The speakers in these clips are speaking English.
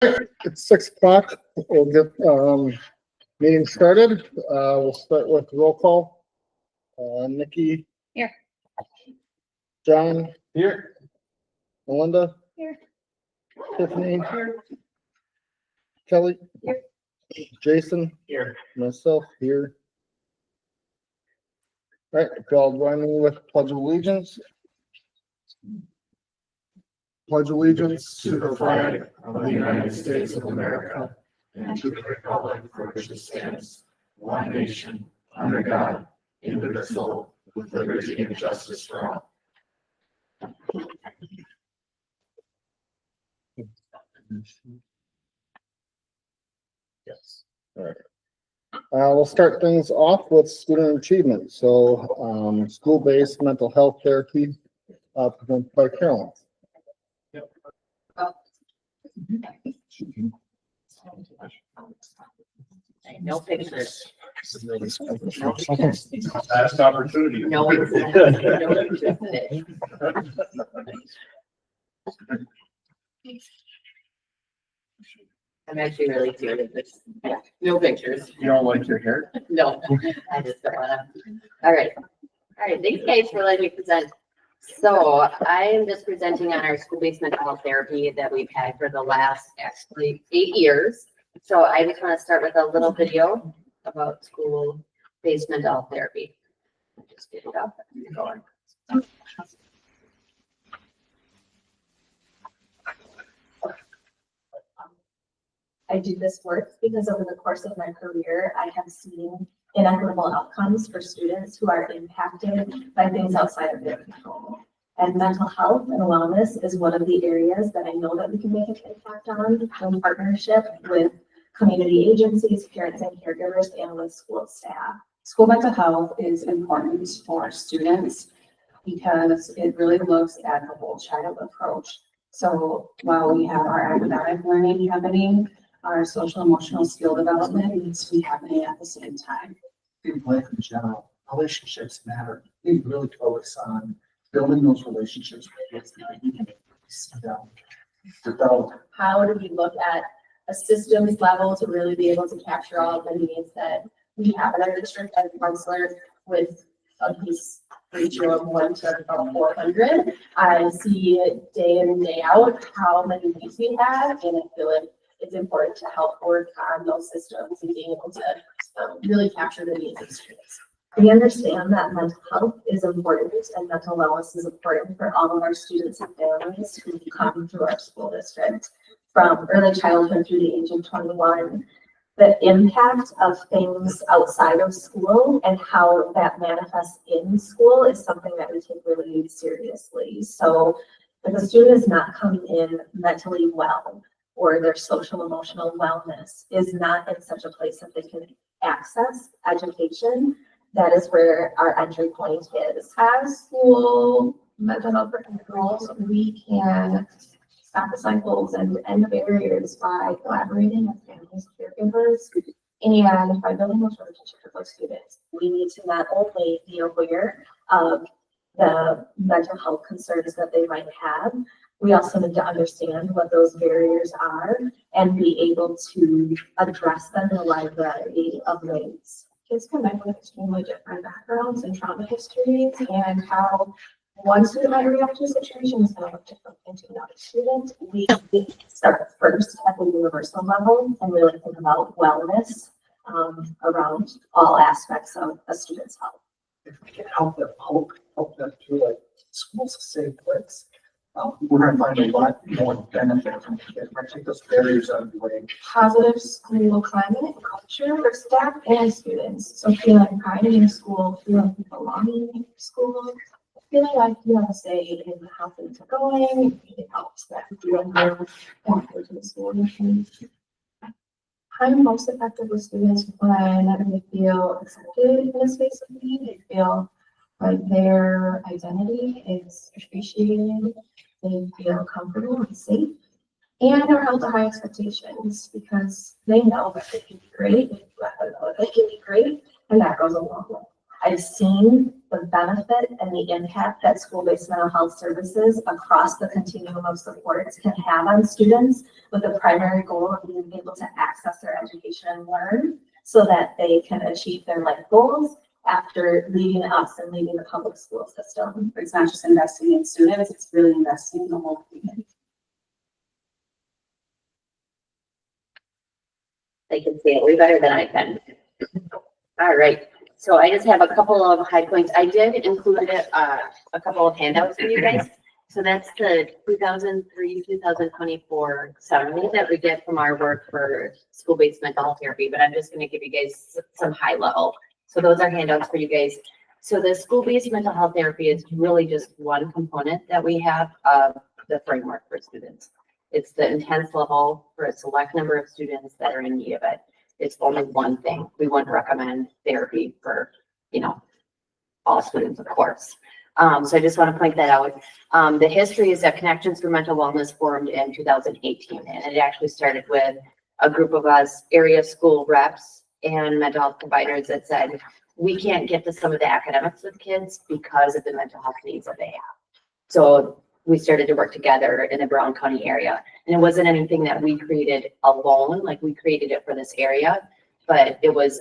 It's 6 o'clock. We'll get meeting started. We'll start with roll call. Nikki. Here. John. Here. Melinda. Here. Tiffany. Here. Kelly. Here. Jason. Here. Myself here. All right, if y'all join me with Pledge of Allegiance. Pledge allegiance To the flag of the United States of America and to the republic for which it stands, one nation, under God, indivisible, with liberty and justice for all. Yes. All right. We'll start things off with student achievement. So, school-based mental health therapy, presented by Carolyn. No pictures. Last opportunity. No. I'm actually really curious. Yeah, no pictures. You don't like your hair? No, I just don't wanna. All right. Thanks guys for letting me present. So I am just presenting on our school-based mental health therapy that we've had for the last actually 8 years. So I just want to start with a little video about school-based mental health therapy. Just get it up and going. I do this work because over the course of my career, I have seen inequitable outcomes for students who are impacted by things outside of their control. And mental health and wellness is one of the areas that I know that we can make an impact on in partnership with community agencies, parents and caregivers, and with school staff. School mental health is important for students because it really looks at the whole child approach. So while we have our academic learning happening, our social emotional skill development needs to be happening at the same time. In life in general, relationships matter. We really focus on building those relationships with kids that we can develop. How do we look at a systems level to really be able to capture all of the needs that we have in our district as a counselor with a piece ratio of 1 to about 400? I see it day in and day out how many needs we have, and I feel like it's important to help work on those systems and being able to really capture the needs of students. We understand that mental health is important and mental wellness is important for all of our students and families who come through our school district from early childhood through the age of 21. The impact of things outside of school and how that manifests in school is something that we take really seriously. So if a student is not coming in mentally well, or their social emotional wellness is not in such a place that they can access education, that is where our entry point is. As school mental health professionals, we can stop the cycles and end the barriers by collaborating with families, caregivers, and by building those relationships with those students. We need to not only be aware of the mental health concerns that they might have, we also need to understand what those barriers are and be able to address them in a wide variety of ways. Kids come in with extremely different backgrounds and trauma histories, and how one student might react to a situation is going to look different to another student. We start first at the universal level and really think about wellness around all aspects of a student's health. If we can help them through like school's a safe place, we're going to find a lot more benefit from it. We're going to take those barriers out of the way. Positive school climate, culture for staff and students. So feeling pride in your school, feeling belonging in your school, feeling like you have a say in how things are going. It helps that you don't go to the school. I'm most effective with students when they feel accepted in a space of need. They feel like their identity is appreciated, they feel comfortable and safe, and are held to high expectations because they know that they can be great, and you let them know that they can be great, and that goes a long way. I've seen the benefit and the impact that school-based mental health services across the continuum of supports can have on students, with the primary goal of being able to access their education and learn so that they can achieve their life goals after leaving us and leaving the public school system. It's not just investing in students, it's really investing in the whole community. They can see it way better than I can. All right, so I just have a couple of high points. I did include a couple of handouts for you guys. So that's the 2003-2024 summary that we get from our work for school-based mental health therapy, but I'm just gonna give you guys some high level. So those are handouts for you guys. So the school-based mental health therapy is really just one component that we have of the framework for students. It's the intense level for a select number of students that are in need of it. It's only one thing. We wouldn't recommend therapy for, all students, of course. So I just want to point that out. The history is that Connections for Mental Wellness formed in 2018, and it actually started with a group of us area school reps and mental health providers that said, we can't get to some of the academics with kids because of the mental health needs that they have. So we started to work together in the Brown County area. And it wasn't anything that we created alone, like we created it for this area, but it was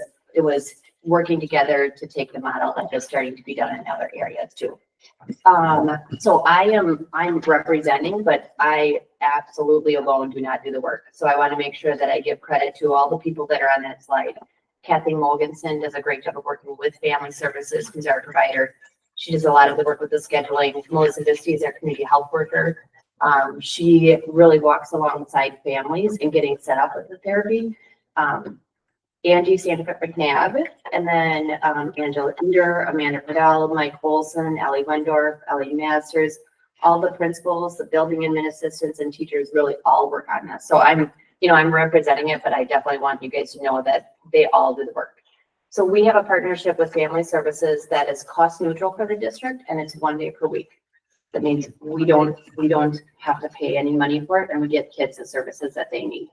working together to take the model that was starting to be done in other areas too. So I'm representing, but I absolutely alone do not do the work. So I want to make sure that I give credit to all the people that are on that slide. Kathy Mogensen does a great job of working with family services, who's our provider. She does a lot of the work with the scheduling. Melissa Disty is our community health worker. She really walks alongside families in getting set up with the therapy. Angie Sandiford McNabb, and then Angela Eder, Amanda Fidel, Mike Olson, Ellie Wendorf, Ellie Masters, all the principals, the building admin assistants, and teachers really all work on this. So I'm representing it, but I definitely want you guys to know that they all do the work. So we have a partnership with Family Services that is cost neutral for the district, and it's 1 day per week. That means we don't have to pay any money for it, and we get kids the services that they need.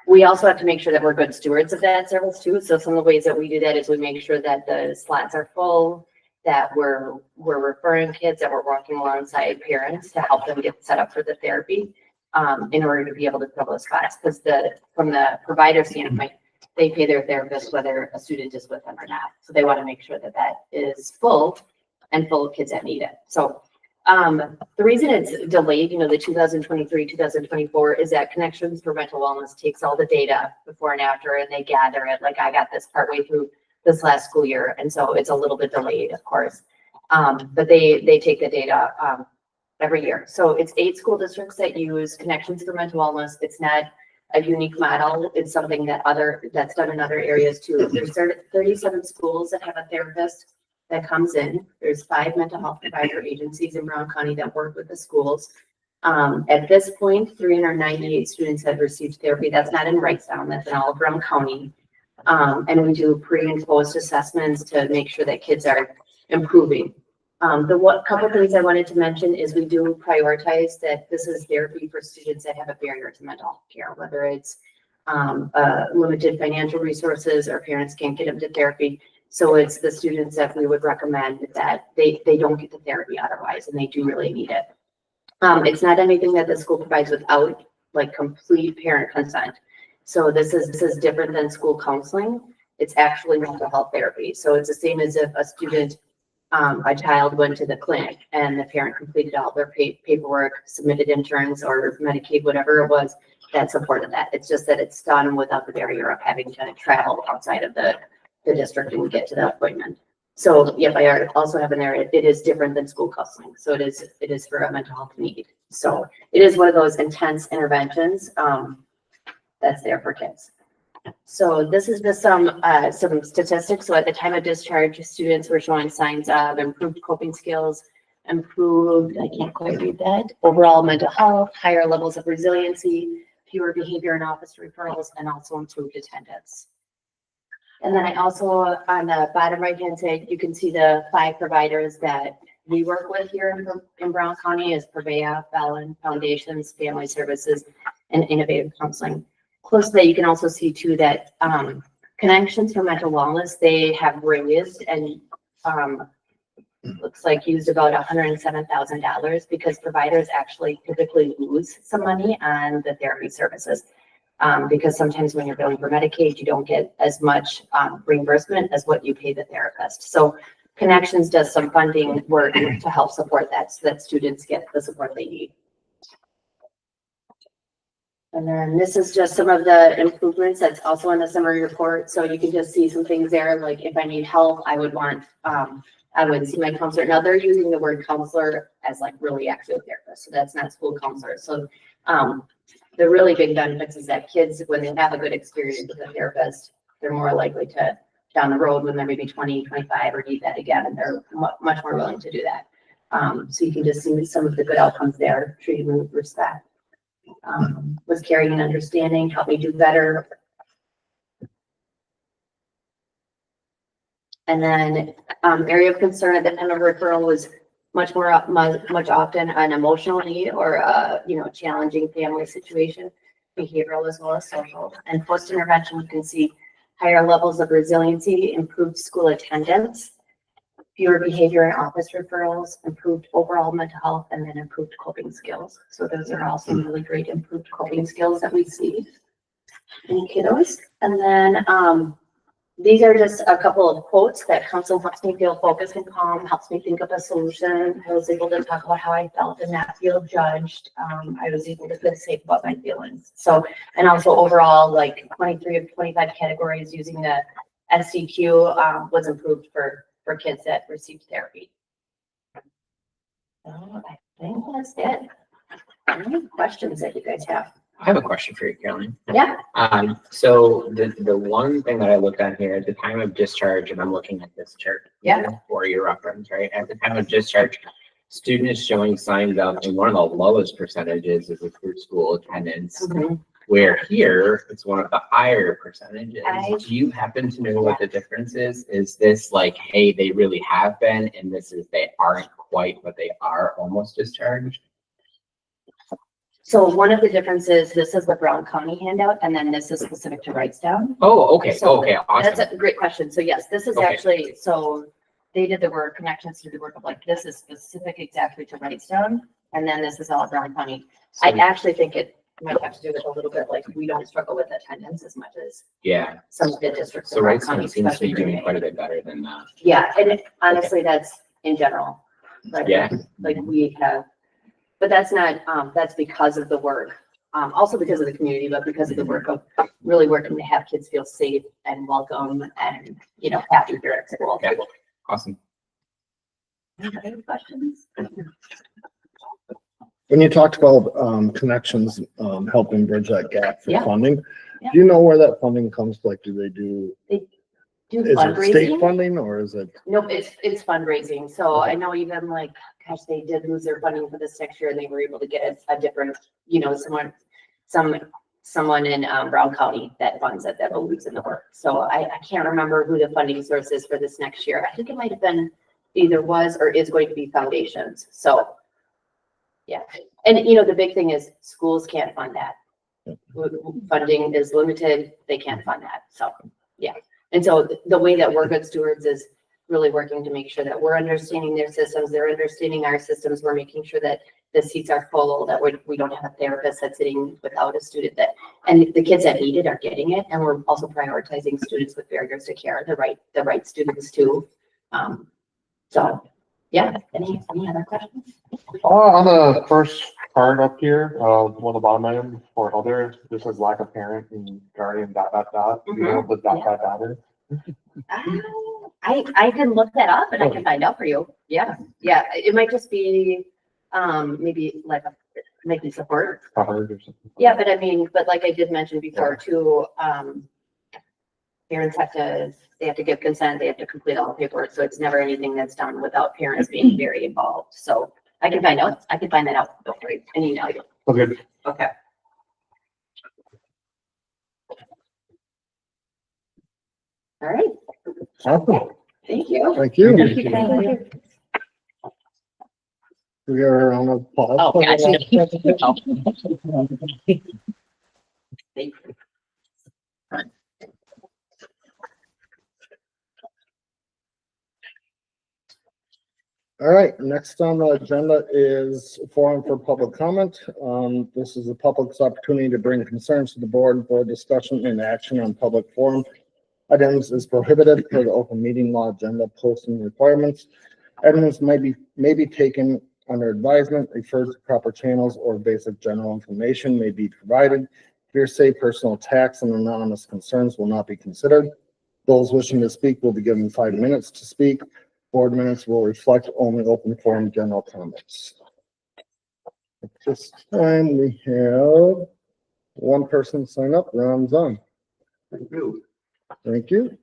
We also have to make sure that we're good stewards of that service too. So some of the ways that we do that is we make sure that the slots are full, that we're referring kids, that we're working alongside parents to help them get set up for the therapy in order to be able to fill those spots. Because from the provider standpoint, they pay their therapist whether a student is with them or not. So they want to make sure that that is full and full of kids that need it. So the reason it's delayed, the 2023-2024 is that Connections for Mental Wellness takes all the data before and after, and they gather it. Like I got this partway through this last school year, and so it's a little bit delayed, of course. But they take the data every year. So it's 8 school districts that use Connections for Mental Wellness. It's not a unique model. It's something that's done in other areas too. There's 37 schools that have a therapist that comes in. There's 5 mental health provider agencies in Brown County that work with the schools. At this point, 398 students have received therapy. That's not in Wrightstown, that's in all of Brown County. And we do pre and post assessments to make sure that kids are improving. Couple things I wanted to mention is we do prioritize that this is therapy for students that have a barrier to mental health care, whether it's limited financial resources or parents can't get them to therapy. So it's the students that we would recommend that they don't get the therapy otherwise, and they do really need it. It's not anything that the school provides without complete parent consent. So this is different than school counseling. It's actually mental health therapy. So it's the same as if a child went to the clinic and the parent completed all their paperwork, submitted interns or Medicaid, whatever it was, that supported that. It's just that it's done without the barrier of having to travel outside of the district and get to the appointment. So yep, I also have in there, it is different than school counseling. So it is for a mental health need. So it is one of those intense interventions that's there for kids. So this is just some statistics. So at the time of discharge, students were showing signs of improved coping skills, improved, I can't quite read that, overall mental health, higher levels of resiliency, fewer behavior and office referrals, and also improved attendance. And then I also, on the bottom right-hand side, you can see the 5 providers that we work with here in Brown County is Purveya, Fallon, Foundations, Family Services, and Innovative Counseling. Close to that, you can also see too that Connections for Mental Wellness, they have raised and, looks like used about $107,000 because providers actually typically lose some money on the therapy services. Because sometimes when you're billing for Medicaid, you don't get as much reimbursement as what you pay the therapist. So Connections does some funding work to help support that so that students get the support they need. And then this is just some of the improvements that's also in the summary report. So you can just see some things there, like if I need help, I would want, I would see my counselor. Now they're using the word counselor as like really actual therapist. So that's not school counselor. So the really big benefits is that kids, when they have a good experience with a therapist, they're more likely to down the road when they're maybe 20, 25 or need that again. And they're much more willing to do that. So you can just see some of the good outcomes there, treating with respect. Was caring and understanding, help me do better. And then area of concern at the time of referral was much often an emotional need or challenging family situation, behavioral as well as social. And post intervention, you can see higher levels of resiliency, improved school attendance, fewer behavior and office referrals, improved overall mental health, and then improved coping skills. So those are also really great improved coping skills that we see in kiddos. And then these are just a couple of quotes that counseling helps me feel focused and calm, helps me think of a solution. I was able to talk about how I felt and not feel judged. I was able to feel safe about my feelings. So, and also overall, like 23 of 25 categories using the SDQ was improved for kids that received therapy. So I think that's it. Any questions that you guys have? I have a question for you, Caroline. Yeah. So the one thing that I looked at here at the time of discharge, and I'm looking at this chart for your reference, right? At the time of discharge, students showing signs of, and one of the lowest percentages is improved school attendance. Mm-hmm. Where here it's one of the higher percentages. Do you happen to know what the difference is? Is this like, hey, they really have been, and this is they aren't quite, but they are almost discharged? So one of the differences, this is the Brown County handout, and then this is specific to Wrightstown. Oh, okay. So okay, awesome. That's a great question. So yes, this is actually, so they did the work, Connections did the work of like, this is specific exactly to Wrightstown, and then this is all Brown County. So, I actually think it might have to do with a little bit, like, we don't struggle with attendance as much as yeah. some of the districts. So in Brown Wrightstown seems to be especially doing quite a bit better than that. Yeah, and honestly, that's in general. Like, Yeah. like we have, but that's not, that's because of the work. Also because of the community, but because of the work of really working to have kids feel safe and welcome and, happy here at school. Yeah. Awesome. Any questions? When you talked about Connections helping bridge that gap for Yeah. funding, Yeah. do you know where that funding comes? Like, do they do, Do is it state fundraising? funding or is it? Nope, it's fundraising. So I know even like, gosh, they did lose their funding for this next year and they were able to get a different, someone in Brown County that funds it that believes in the work. So I can't remember who the funding source is for this next year. I think it might have been either was or is going to be foundations. So yeah. And the big thing is schools can't fund that. Funding is limited. They can't fund that. So yeah. And so the way that we're good stewards is really working to make sure that we're understanding their systems, they're understanding our systems. We're making sure that the seats are full, that we don't have a therapist that's sitting without a student and the kids that need it are getting it. And we're also prioritizing students with barriers to care, the right students too. So yeah, any other questions? On the first card up here, one of the bottom items for other, this says lack of parent and guardian ... Do you know what the ... is? I can look that up and I can find out for you. Yeah. It might just be maybe like making support. Covered or something. Yeah, but like I did mention before too, parents have to give consent, they have to complete all the paperwork, so it's never anything that's done without parents being very involved. So I can find that out for you and email you. Okay. Okay. All right. Awesome. Thank you. Thank you. Thank you. We are a round of applause. Oh, gotcha. Thank you. All right, next on the agenda is forum for public comment. This is the public's opportunity to bring concerns to the board for discussion and action on public forum. Items is prohibited per the open meeting law agenda posting requirements. Items may be taken under advisement, referred to proper channels, or basic general information may be provided. Hearsay, personal attacks, and anonymous concerns will not be considered. Those wishing to speak will be given 5 minutes to speak. Board minutes will reflect only open forum general comments. At this time, we have one person sign up, Ron Zung. Thank you. Thank you.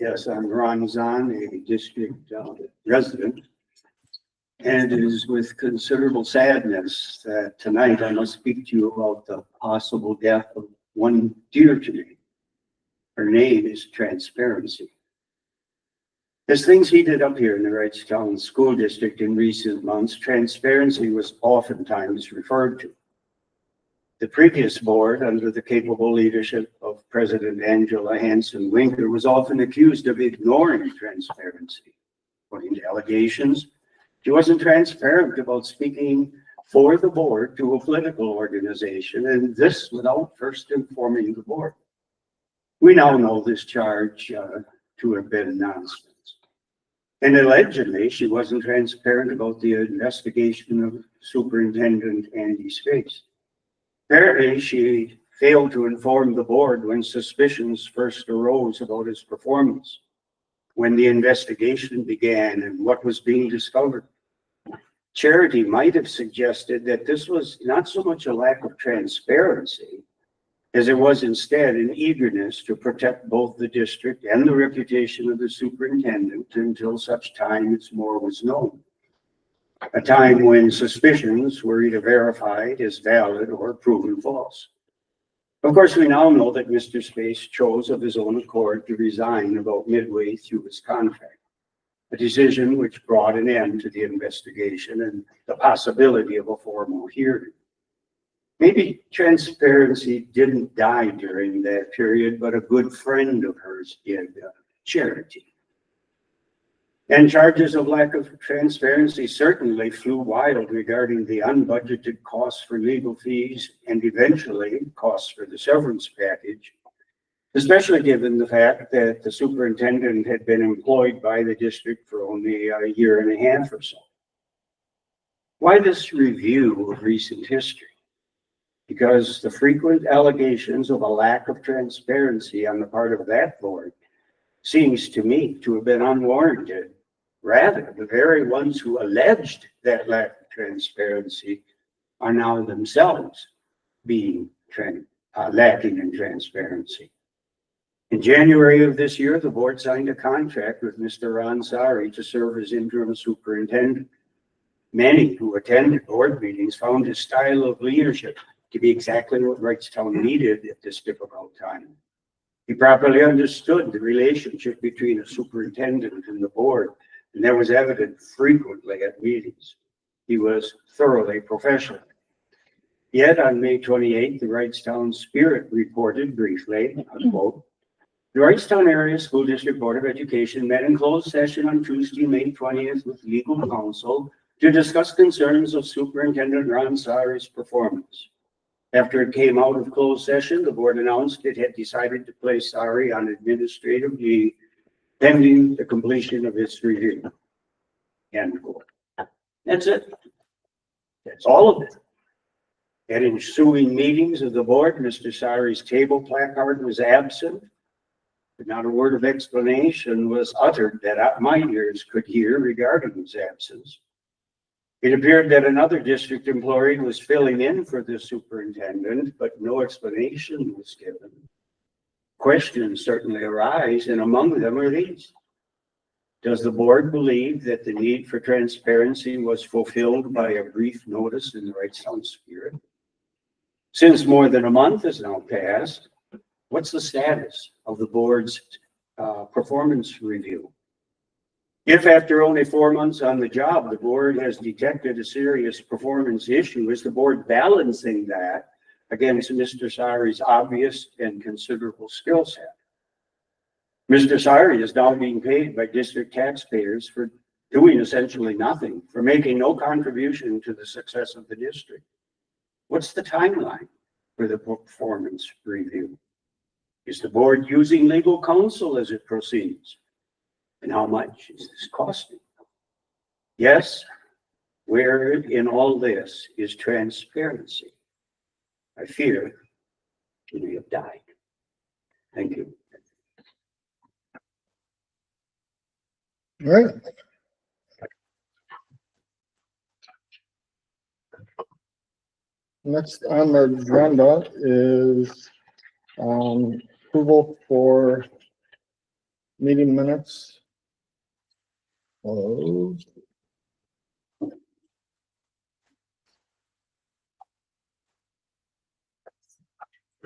Yes, I'm Ron Zahn, a district resident. And it is with considerable sadness that tonight I must speak to you about the possible death of one dear to me. Her name is Transparency. As things heated up here in the Wrightstown School District in recent months, transparency was oftentimes referred to. The previous board, under the capable leadership of President Angela Hanson Winker, was often accused of ignoring transparency. According to allegations, she wasn't transparent about speaking for the board to a political organization, and this without first informing the board. We now know this charge to have been nonsense. And allegedly, she wasn't transparent about the investigation of Superintendent Andy Space. Apparently, she failed to inform the board when suspicions first arose about his performance, when the investigation began and what was being discovered. Charity might have suggested that this was not so much a lack of transparency as it was instead an eagerness to protect both the district and the reputation of the superintendent until such time as more was known. A time when suspicions were either verified as valid or proven false. Of course, we now know that Mr. Space chose of his own accord to resign about midway through his contract, a decision which brought an end to the investigation and the possibility of a formal hearing. Maybe Transparency didn't die during that period, but a good friend of hers did, Charity. And charges of lack of transparency certainly flew wild regarding the unbudgeted costs for legal fees and eventually costs for the severance package, especially given the fact that the superintendent had been employed by the district for only a year and a half or so. Why this review of recent history? Because the frequent allegations of a lack of transparency on the part of that board seems to me to have been unwarranted. Rather, the very ones who alleged that lack of transparency are now themselves being lacking in transparency. In January of this year, the board signed a contract with Mr. Ron Sari to serve as interim superintendent. Many who attended board meetings found his style of leadership to be exactly what Wrightstown needed at this difficult time. He properly understood the relationship between a superintendent and the board, and that was evident frequently at meetings. He was thoroughly professional. Yet on May 28th, the Wrightstown Spirit reported briefly, unquote, the Wrightstown Area School District Board of Education met in closed session on Tuesday, May 20th with legal counsel to discuss concerns of Superintendent Ron Sari's performance. After it came out of closed session, the board announced it had decided to place Sari on administrative leave pending the completion of its review. End quote. That's it. That's all of it. At ensuing meetings of the board, Mr. Sari's table placard was absent, but not a word of explanation was uttered that my ears could hear regarding his absence. It appeared that another district employee was filling in for the superintendent, but no explanation was given. Questions certainly arise, and among them are these. Does the board believe that the need for transparency was fulfilled by a brief notice in the Wrightstown Spirit? Since more than a month has now passed, what's the status of the board's performance review? If after only 4 months on the job, the board has detected a serious performance issue, is the board balancing that against Mr. Sari's obvious and considerable skill set? Mr. Sari is now being paid by district taxpayers for doing essentially nothing, for making no contribution to the success of the district. What's the timeline for the performance review? Is the board using legal counsel as it proceeds? And how much is this costing? Yes, where in all this is transparency? I fear we have died. Thank you. All right. Next on the agenda is approval for meeting minutes of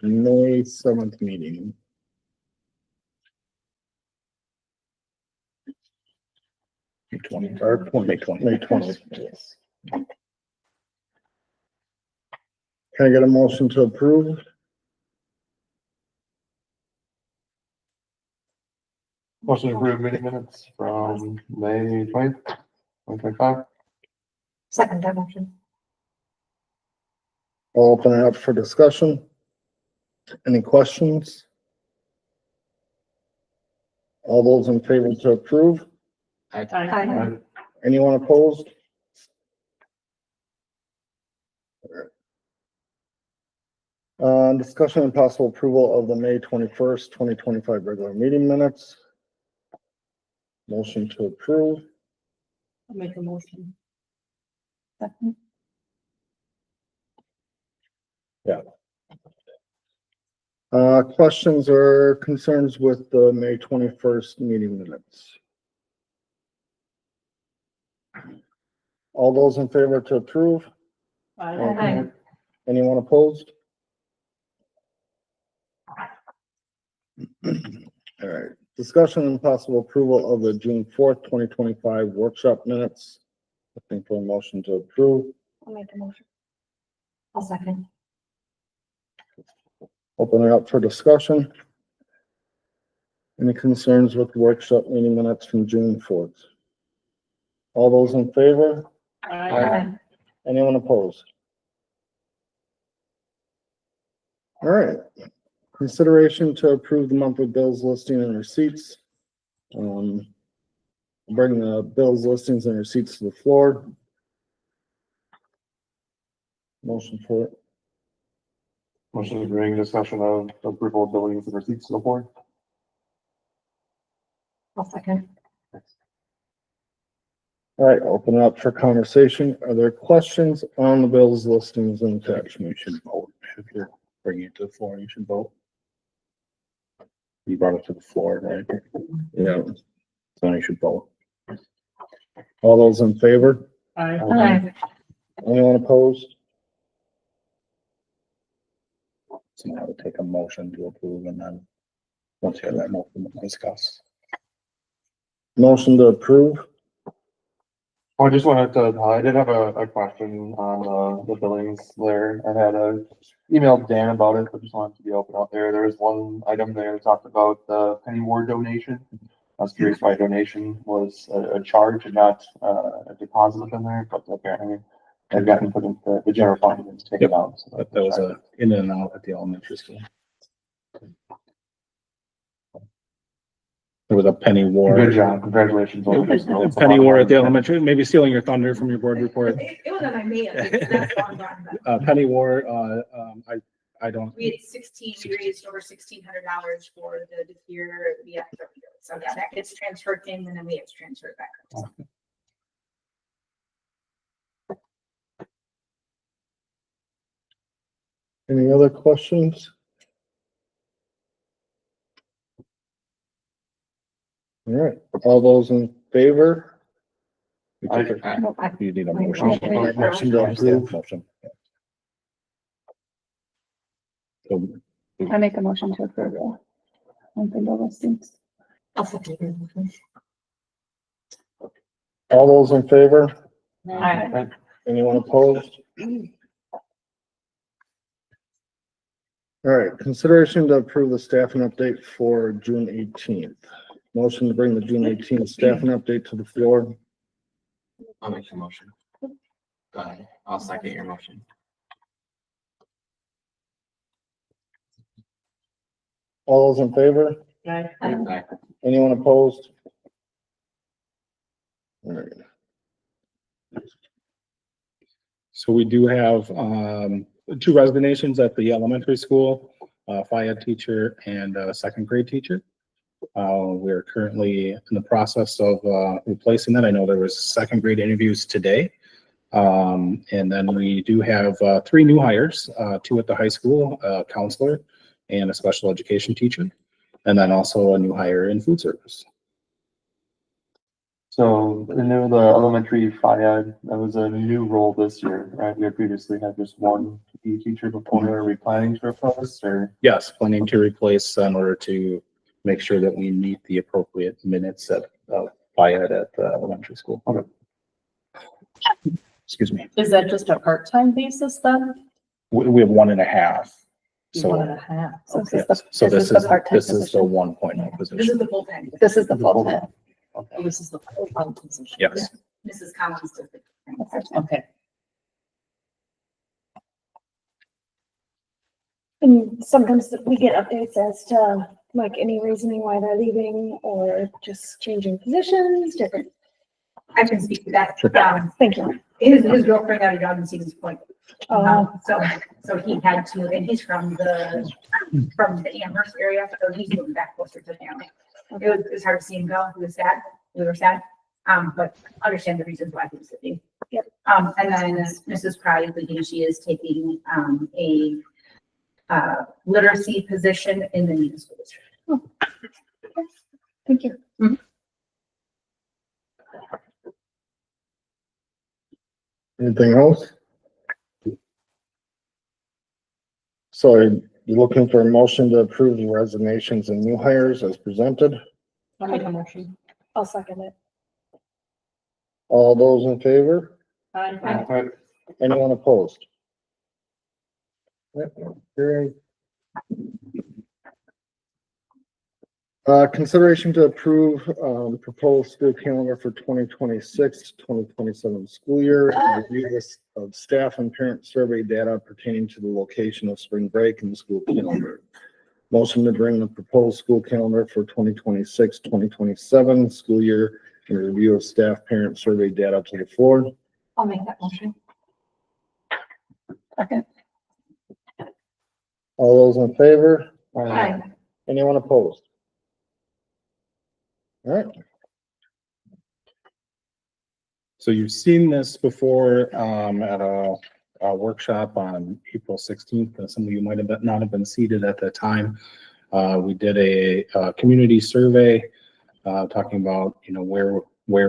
May 7th meeting. May 20th, or May 20th. May 20th. Yes. Can I get a motion to approve? Motion to approve meeting minutes from May 20th, 2025. Second that motion. I'll open it up for discussion. Any questions? All those in favor to approve? Aye. Anyone opposed? Discussion and possible approval of the May 21st, 2025 regular meeting minutes. Motion to approve. I'll make a motion. Questions or concerns with the May 21st meeting minutes? All those in favor to approve? Aye. Anyone opposed? All right, discussion and possible approval of the June 4th, 2025 workshop minutes. Looking for a motion to approve. I'll make a motion. I'll second. Open it up for discussion. Any concerns with the workshop meeting minutes from June 4th? All those in favor? Aye. Anyone opposed? All right. Consideration to approve the monthly bills, listing and receipts. Bring the bills, listings and receipts to the floor. Motion for it. Motion to bring discussion of approval of billings and receipts to the board. I'll second. All right, open it up for conversation. Are there questions on the bills, listings and attachments? You should vote. If you're bringing it to the floor, you should vote. You brought it to the floor, right? Yeah. So you should vote. All those in favor? Aye. Anyone opposed? So now we'll take a motion to approve and then once you have that motion, we'll discuss. Motion to approve. I just wanted to, I did have a question on the billings there. I had emailed Dan about it, but just wanted to be open out there. There was one item there that talked about the penny ward donation. I was curious why donation was a charge and not a deposit in there, but apparently they've gotten put into the general fund and taken out. So That was a in and out at the elementary school. There was a penny war. Good job, congratulations. Penny war at the elementary, maybe stealing your thunder from your board report. It was on my mail. That's long gone, but Penny war, I don't, we raised over $1,600 for the year. So yeah, that gets transferred in and then we have to transfer it back. Any other questions? All right, all those in favor? you need a motion. Motion to approve. Motion. So, I make a motion to approve the monthly bill listings. I'll second. All those in favor? Aye. Anyone opposed? All right, consideration to approve the staffing update for June 18th. Motion to bring the June 18th staffing update to the floor. I'll make the motion. Go ahead. I'll second your motion. All those in favor? Aye. Anyone opposed? All right. So we do have, two resignations at the elementary school, FIAD teacher and a second grade teacher. We're currently in the process of, replacing that. I know there was second grade interviews today. And then we do have, three new hires, two at the high school, a counselor and a special education teacher. And then also a new hire in food service. So I know the elementary FIAD, that was a new role this year, right? We had previously had just one PE teacher before. Are we planning to replace or? Yes, planning to replace in order to make sure that we meet the appropriate minutes at FIAD at the elementary school. Okay. Excuse me. Is that just a part-time basis then? We have 1.5. So, 1.5. okay. So So this is the part-time this is the position. 1.0 This is position. the full time. This is the full-time. Okay. Oh, this is the full-time position. Yes. Mrs. Collins does it. Okay. And sometimes we get updates as to like any reasoning why they're leaving or just changing positions, different. I can speak to that. Thank you. His girlfriend got a job in Stevens Point. Uh, So he had to, and he's from the Amherst area, so he's moving back closer to family. It was hard to see him go. It was sad. We were sad. But understand the reasons why he was leaving. Yep. And then Mrs. Crowdy is leaving. She is taking a literacy position in the municipal district. Thank you. Anything else? So you're looking for a motion to approve the resignations and new hires as presented. I'll make a motion. I'll second it. All those in favor? Aye. Anyone opposed? Yep, carried. Consideration to approve, proposed school calendar for 2026-2027 school year. And review list of staff and parent survey data pertaining to the location of spring break in the school calendar. Motion to bring the proposed school calendar for 2026-2027 school year and review of staff parent survey data to the floor. I'll make that motion. Second. All those in favor? Aye. Anyone opposed? All right. So you've seen this before at a workshop on April 16th. Some of you might have not have been seated at that time. We did a community survey talking about, you know, where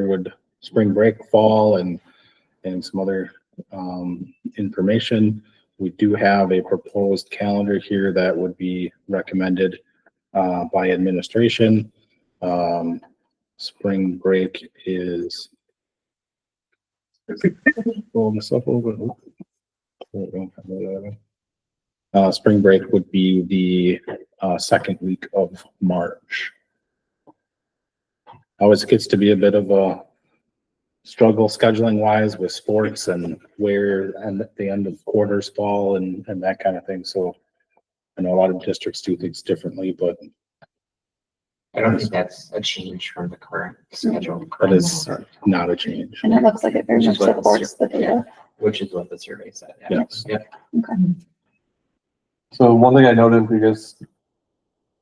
would spring break fall and some other information. We do have a proposed calendar here that would be recommended by administration. Spring break is spring break would be the second week of March. Always gets to be a bit of a struggle scheduling wise with sports and where and the end of quarters fall and that kind of thing. So I know a lot of districts do things differently, but I don't think that's a change from the current schedule. that is not a change. And it looks like it very Which much is what the supports the data. Which is what the survey said. Yeah. Yes. Yep. So one thing I noted in previous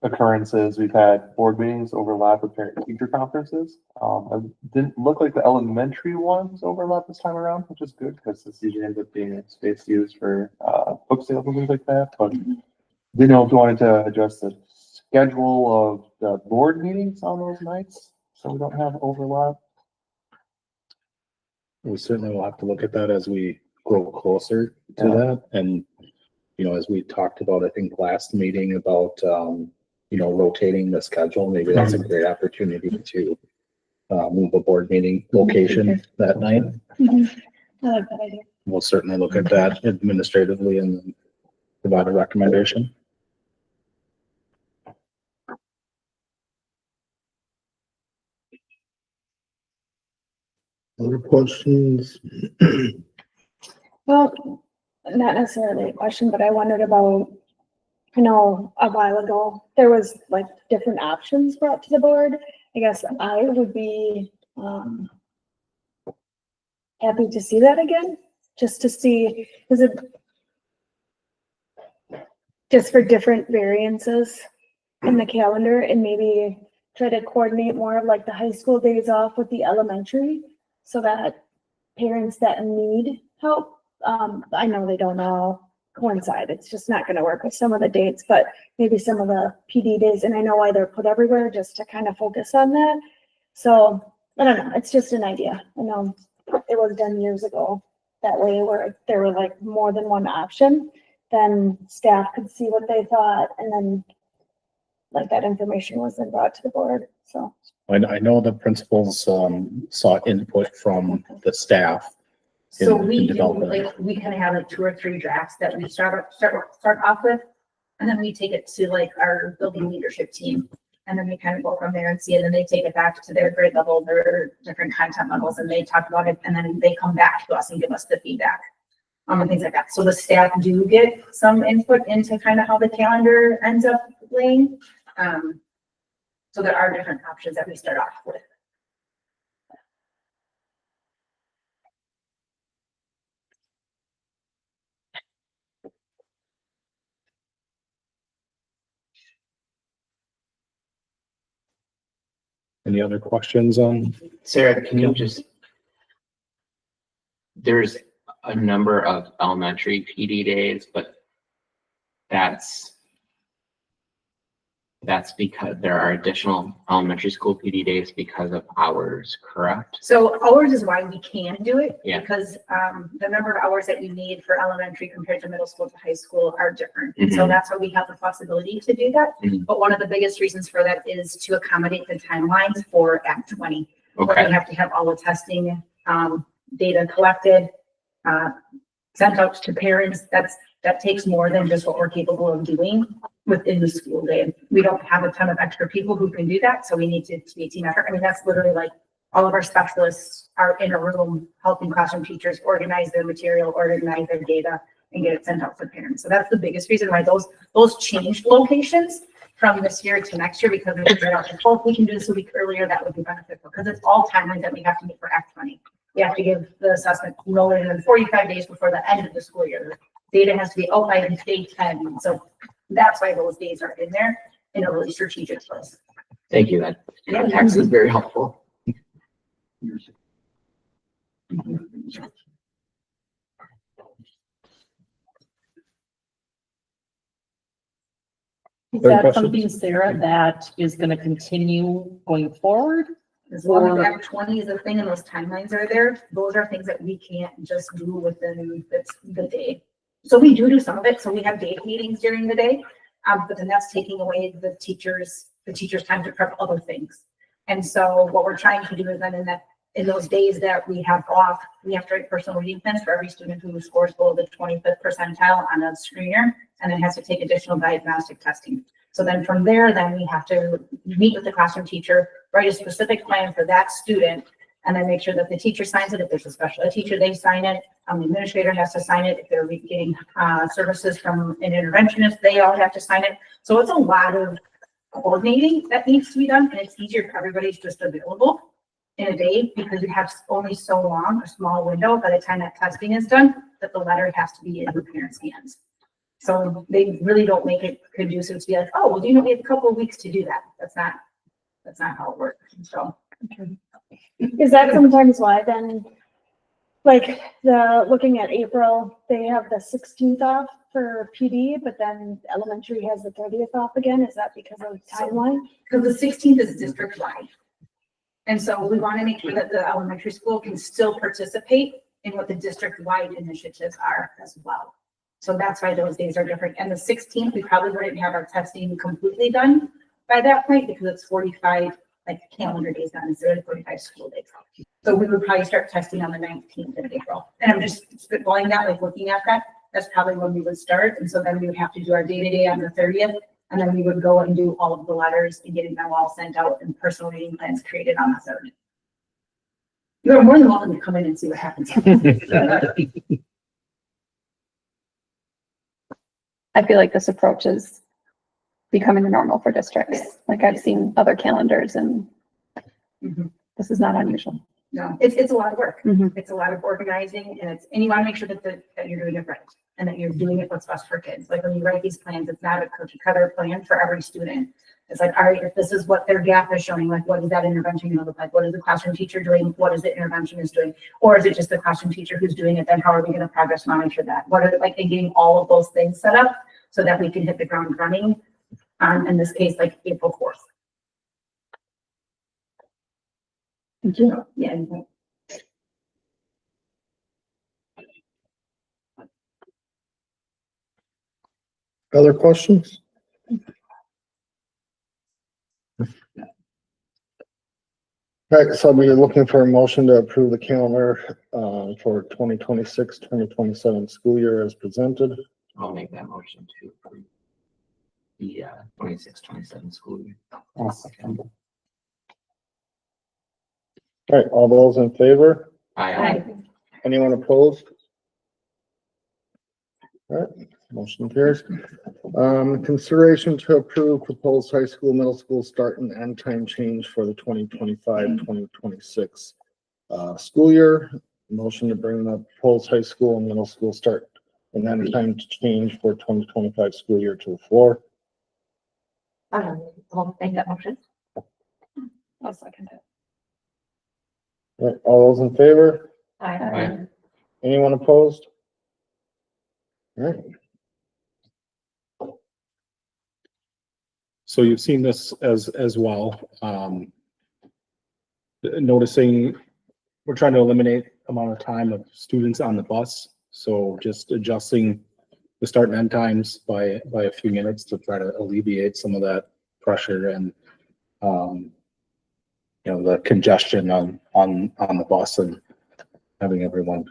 occurrences, we've had board meetings overlap with parent teacher conferences. It didn't look like the elementary ones overlap this time around, which is good because this usually ends up being a space used for book sales and things like that. But didn't know if you wanted to address the schedule of the board meetings on those nights so we don't have overlap. We certainly will have to look at that as we grow closer to that. And, you know, as we talked about, I think last meeting about, you know, rotating the schedule, maybe that's a great opportunity to move a board meeting location that night. I like that idea. We'll certainly look at that administratively and provide a recommendation. Other questions? Well, not necessarily a question, but I wondered about, I know a while ago, there was like different options brought to the board. I guess I would be, happy to see that again, just to see, is it just for different variances in the calendar and maybe try to coordinate more of like the high school days off with the elementary so that parents that need help, I know they don't all coincide. It's just not gonna work with some of the dates, but maybe some of the PD days, and I know why they're put everywhere, just to kind of focus on that. So, I don't know, it's just an idea. I know it was done years ago that way where there were like more than one option, then staff could see what they thought and then like that information was then brought to the board, so. I know the principals, saw input from the staff. So in we do, development. like, we kind of have like 2 or 3 drafts that we start off with. And then we take it to like our building leadership team. And then we kind of go from there and see it. And they take it back to their grade level, their different content levels, and they talk about it. And then they come back to us and give us the feedback. And things like that. So the staff do get some input into kind of how the calendar ends up laying. So there are different options that we start off with. Any other questions on? Sarah, can you just, there's a number of elementary PD days, but that's because there are additional elementary school PD days because of hours, correct? So hours is why we can do it. Yeah. Because the number of hours that you need for elementary compared to middle school to high school are different. And so that's why we have the possibility to do that. But one of the biggest reasons for that is to accommodate the timelines for Act 20. Okay. Where we have to have all the testing data collected, sent out to parents. That takes more than just what we're capable of doing within the school day. We don't have a ton of extra people who can do that, so we need to be a team effort. I mean, that's literally like all of our specialists are in a room helping classroom teachers organize their material, organize their data, and get it sent out to parents. So that's the biggest reason why those changed locations from this year to next year, because we figured out if we can do this a week earlier, that would be beneficial, because it's all timelines that we have to meet for Act 20. We have to give the assessment no later than 45 days before the end of the school year. The data has to be out by day 10. So that's why those days are in there in a really strategic place. Thank you. That text is very helpful. Is that something, Sarah, that is gonna continue going forward? As long as Act 20 is a thing and those timelines are there, those are things that we can't just do within the day. So we do some of it. So we have day meetings during the day, but then that's taking away the teacher's time to prep other things. And so what we're trying to do is then in those days that we have off, we have to write personal reading plans for every student who scores below the 25th percentile on a screener, and then has to take additional diagnostic testing. So then from there, then we have to meet with the classroom teacher, write a specific plan for that student, and then make sure that the teacher signs it. If there's a special ed teacher, they sign it. The administrator has to sign it. If they're getting services from an interventionist, they all have to sign it. So it's a lot of coordinating that needs to be done, and it's easier if everybody's just available in a day, because you have only so long, a small window by the time that testing is done, that the letter has to be in the parents' hands. So they really don't make it conducive to be like, oh, well, do you know, we have a couple of weeks to do that. That's not how it works. So. Is that sometimes why then, like looking at April, they have the 16th off for PD, but then elementary has the 30th off again? Is that because of timeline? Because the 16th is district wide. And so we want to make sure that the elementary school can still participate in what the district wide initiatives are as well. So that's why those days are different. And the 16th, we probably wouldn't have our testing completely done by that point, because it's 45 like calendar days done instead of 45 school days. So we would probably start testing on the 19th of April. And I'm just spitballing that, like looking at that, that's probably when we would start. And so then we would have to do our day-to-day on the 30th. And then we would go and do all of the letters and getting them all sent out and personal reading plans created on the 3rd. You're more than welcome to come in and see what happens. I feel like this approach is becoming the normal for districts. Like I've seen other calendars and Mhm. this is not unusual. No, it's a lot of work. Mhm. It's a lot of organizing and and you want to make sure that you're doing it right and that you're doing it what's best for kids. Like when you write these plans, it's not a cookie cutter plan for every student. It's like, all right, if this is what their gap is showing, like what is that intervention going to look like? What is the classroom teacher doing? What is the intervention is doing? Or is it just the classroom teacher who's doing it? Then how are we going to progress monitor that? What are like and getting all of those things set up so that we can hit the ground running in this case, like April 4th. Thank you. Yeah. Other questions? Right, so we're looking for a motion to approve the calendar for 2026-2027 school year as presented. I'll make that motion to approve the 26-27 school year. All right, all those in favor? Aye. Anyone opposed? All right, motion carries. Consideration to approve proposed high school, middle school start and end time change for the 2025-2026 school year. Motion to bring the proposed high school and middle school start and end time change for 2025 school year to the floor. I'll make that motion. I'll second it. All right, all those in favor? Aye. Anyone opposed? All right. So you've seen this as well. Noticing we're trying to eliminate amount of time of students on the bus. So just adjusting the start and end times by a few minutes to try to alleviate some of that pressure and the congestion on the bus and having everyone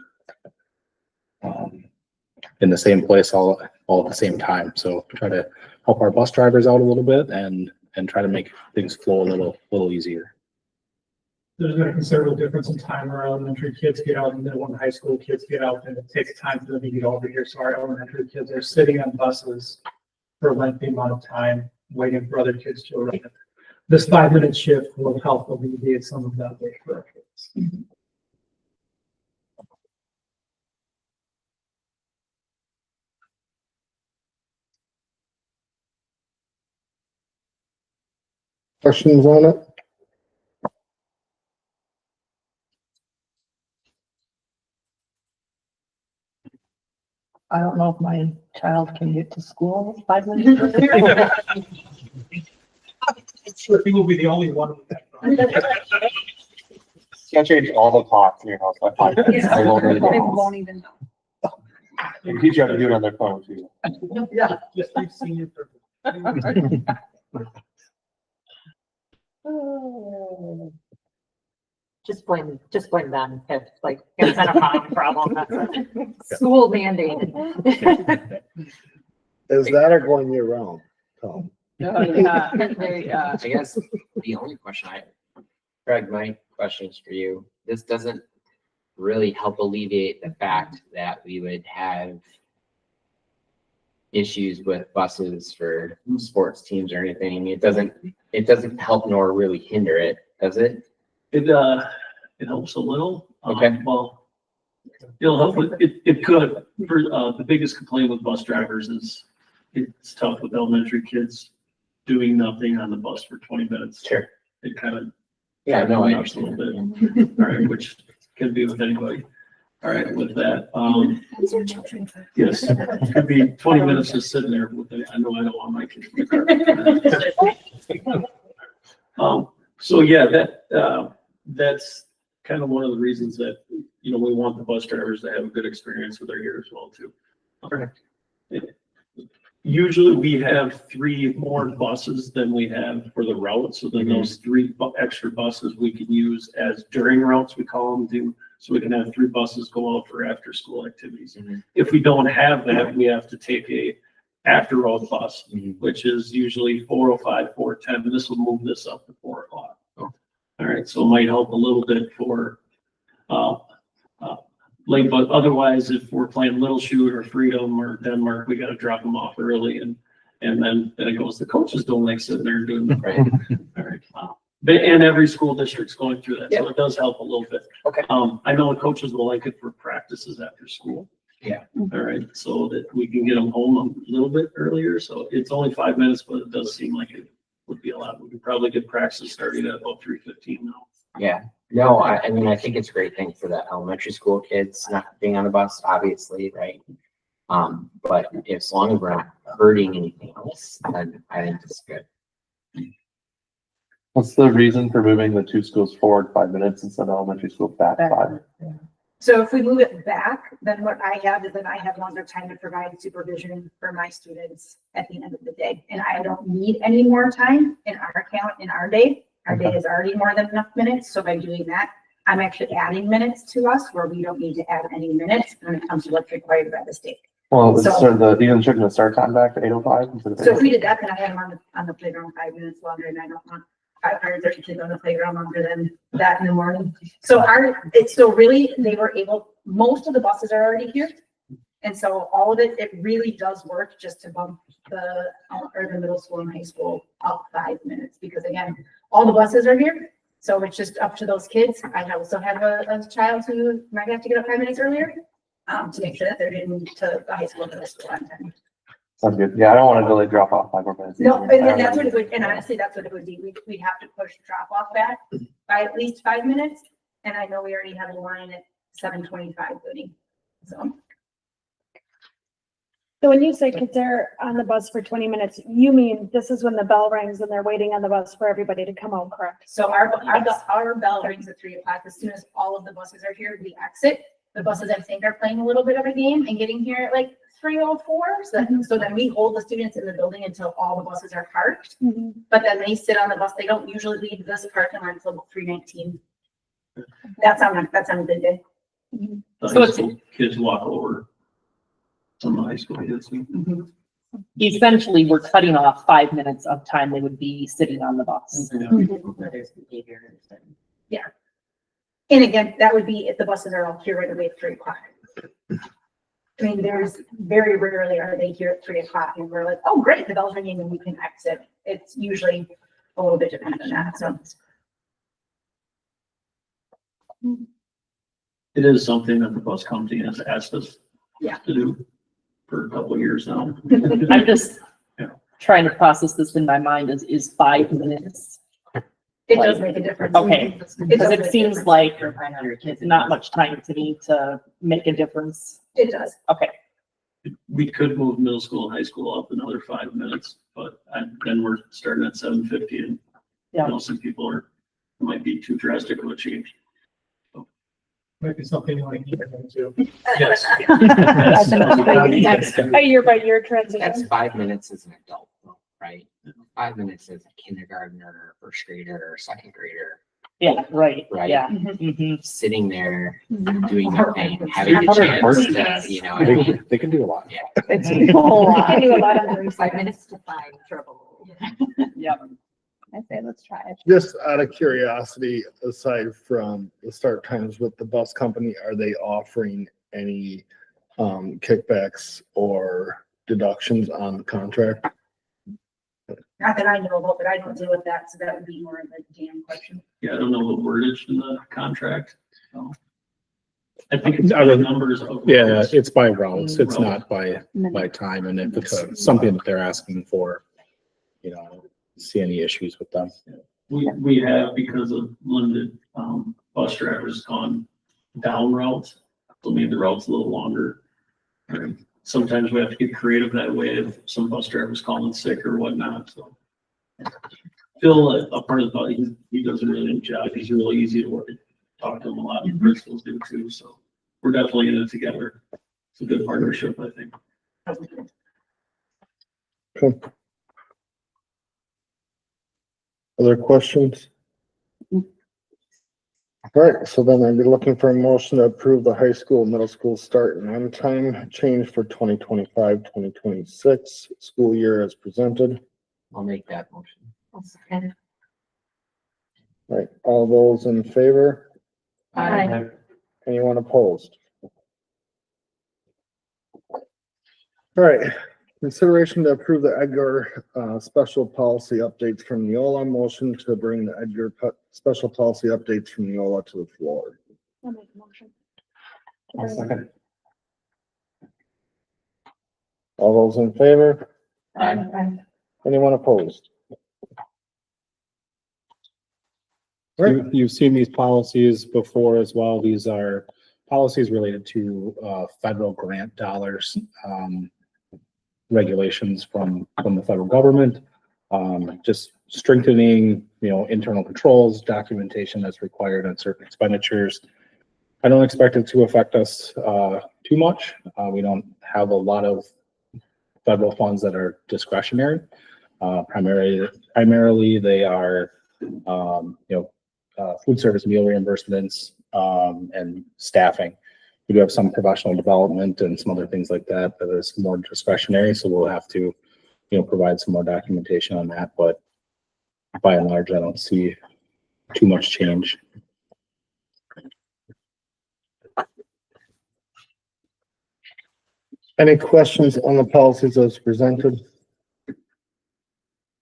in the same place all at the same time. So try to help our bus drivers out a little bit and try to make things flow a little easier. There's been a considerable difference in time where elementary kids get out and middle and high school kids get out, and it takes time for them to get over here. So our elementary kids are sitting on buses for a lengthy amount of time, waiting for other kids to arrive. This 5-minute shift will help alleviate some of that wait for our kids. Questions on it? I don't know if my child can get to school 5 minutes earlier. He will be the only one with that. Can't change all the clocks in your house by 5 minutes. They won't really They know. won't even know. They can teach you how to do it on their phone too. Yeah, just keep seeing it. Just blame them if like it's been a mom problem. That's a school mandated. Is that or going year round? Tom? I guess the only question Greg, my question is for you. This doesn't really help alleviate the fact that we would have issues with buses for sports teams or anything. It doesn't help nor really hinder it, does it? It helps a little. Okay. Well, it'll help. It could. For the biggest complaint with bus drivers is it's tough with elementary kids doing nothing on the bus for 20 minutes. Sure. It kind of Yeah, no, I a little bit. All right, which can be with anybody. All right, with that, yes, it could be 20 minutes just sitting there with it. I know I don't want my kids in the car. So yeah, that's kind of one of the reasons that, we want the bus drivers to have a good experience with our year as well too. Usually we have 3 more buses than we have for the route. So then those 3 extra buses we can use as during routes, we call them to, so we can have 3 buses go out for after school activities. If we don't have that, we have to take a after road bus, which is usually 4:05, 4:10, and this will move this up to 4 o'clock. All right, so it might help a little bit for uh, late, but otherwise, if we're playing Little Shoot or Freedom or Denmark, we gotta drop them off early and then it goes, the coaches don't like sitting there and doing the Right. All right. And every school district's going through that, so it does help a little bit. Okay. I know the coaches will like it for practices after school. Yeah. All right, so that we can get them home a little bit earlier, so it's only 5 minutes, but it does seem like it would be a lot. We could probably get practice starting at about 3:15 now. Yeah, no, I mean, I think it's a great thing for the elementary school kids not being on the bus, obviously, right? But as long as we're not hurting anything else, then I think it's good. What's the reason for moving the two schools forward 5 minutes instead of elementary school back 5? So if we move it back, then what I have is that I have longer time to provide supervision for my students at the end of the day. And I don't need any more time in our count in our day. Our day is already more than enough minutes. So by doing that, I'm actually adding minutes to us where we don't need to add any minutes when it comes to what's required by the state. Well, So- so even checking the start time back to 8:05 instead of So if we did that, then I had them on the playground 5 minutes longer, and I don't want 530 kids on the playground longer than that in the morning. So really, they were able, most of the buses are already here. And so all of it really does work just to bump the middle school and high school up 5 minutes, because again, all the buses are here. So it's just up to those kids. I also have a child who might have to get up 5 minutes earlier, to make sure that they're getting to the high school and middle school on time. Sounds good. Yeah, I don't want to delay drop off 5 more minutes. No, and then that's what it would, and honestly, that's what it would be. We'd have to push drop off back by at least 5 minutes. And I know we already have a line at 7:25 loading, so. So when you say kids are on the bus for 20 minutes, you mean this is when the bell rings and they're waiting on the bus for everybody to come out, correct? So our bell rings at 3:00. As soon as all of the buses are here, we exit. The buses, I think, are playing a little bit of a game and getting here at like 3:04. So then we hold the students in the building until all the buses are parked. But then they sit on the bus. They don't usually leave this parking lot until 3:19. That's on a good day. The So high it's- school kids walk over. Some of the high school kids. Essentially, we're cutting off 5 minutes of time they would be sitting on the bus. Yeah. And again, that would be if the buses are all here right away at 3:00. I mean, there's very rarely are they here at 3:00 and we're like, oh, great, the bell's ringing and we can exit. It's usually a little bit dependent on that, so. It is something that the bus company has asked us Yeah. to do for a couple of years now. I'm just Yeah. trying to process this in my mind. Is 5 minutes? It does make a difference. Okay, does because it make a seems difference. like not much time to me to make a difference. It does. Okay, We could move middle school and high school up another 5 minutes, but then we're starting at 7:50 and Yeah. some people might be too drastic of a change. Might be something you want to keep into. Yes. A year by year transition. That's 5 minutes as an adult, though, right? 5 minutes as a kindergartner, first grader, or second grader, yeah, right, Right. yeah. Mm-hmm. sitting there, doing nothing, having a chance to, you know, I mean, They can do a lot. yeah. It's a whole lot. I do a lot under 5 minutes to find trouble. Yep. I say, let's try it. Just out of curiosity, aside from the start times with the bus company, are they offering any kickbacks or deductions on the contract? Not that I know about, but I don't deal with that, so that would be more of a Dan question. Yeah, I don't know the wordage in the contract. So. I think it's I by would- numbers of. Yeah, routes. it's by routes. It's Routes. not by time. And if it's something that they're asking for, you know, I don't see any issues with them. We have, because of limited, bus drivers gone down routes, so maybe the route's a little longer. And sometimes we have to get creative that way if some bus drivers calling sick or whatnot, so. Phil, a part of the, he does a really good job. He's really easy to work, talk to him a lot, and principals do too, so we're definitely in it together. It's a good partnership, I think. Okay. Other questions? All right, so then I'd be looking for a motion to approve the high school, middle school start and end time change for 2025-2026 school year as presented. I'll make that motion. Right, all those in favor? Aye. Anyone opposed? All right, consideration to approve the Edgar special policy updates from Neola. Motion to bring the Edgar special policy updates from Neola to the floor. I'll make a motion. I'll second. All those in favor? Aye. Anyone opposed? You've seen these policies before as well. These are policies related to federal grant dollars, regulations from the federal government, just strengthening, internal controls, documentation that's required on certain expenditures. I don't expect it to affect us too much. We don't have a lot of federal funds that are discretionary. Primarily they are, food service meal reimbursements, and staffing. We do have some professional development and some other things like that that is more discretionary, so we'll have to, provide some more documentation on that, but by and large, I don't see too much change. Any questions on the policies as presented?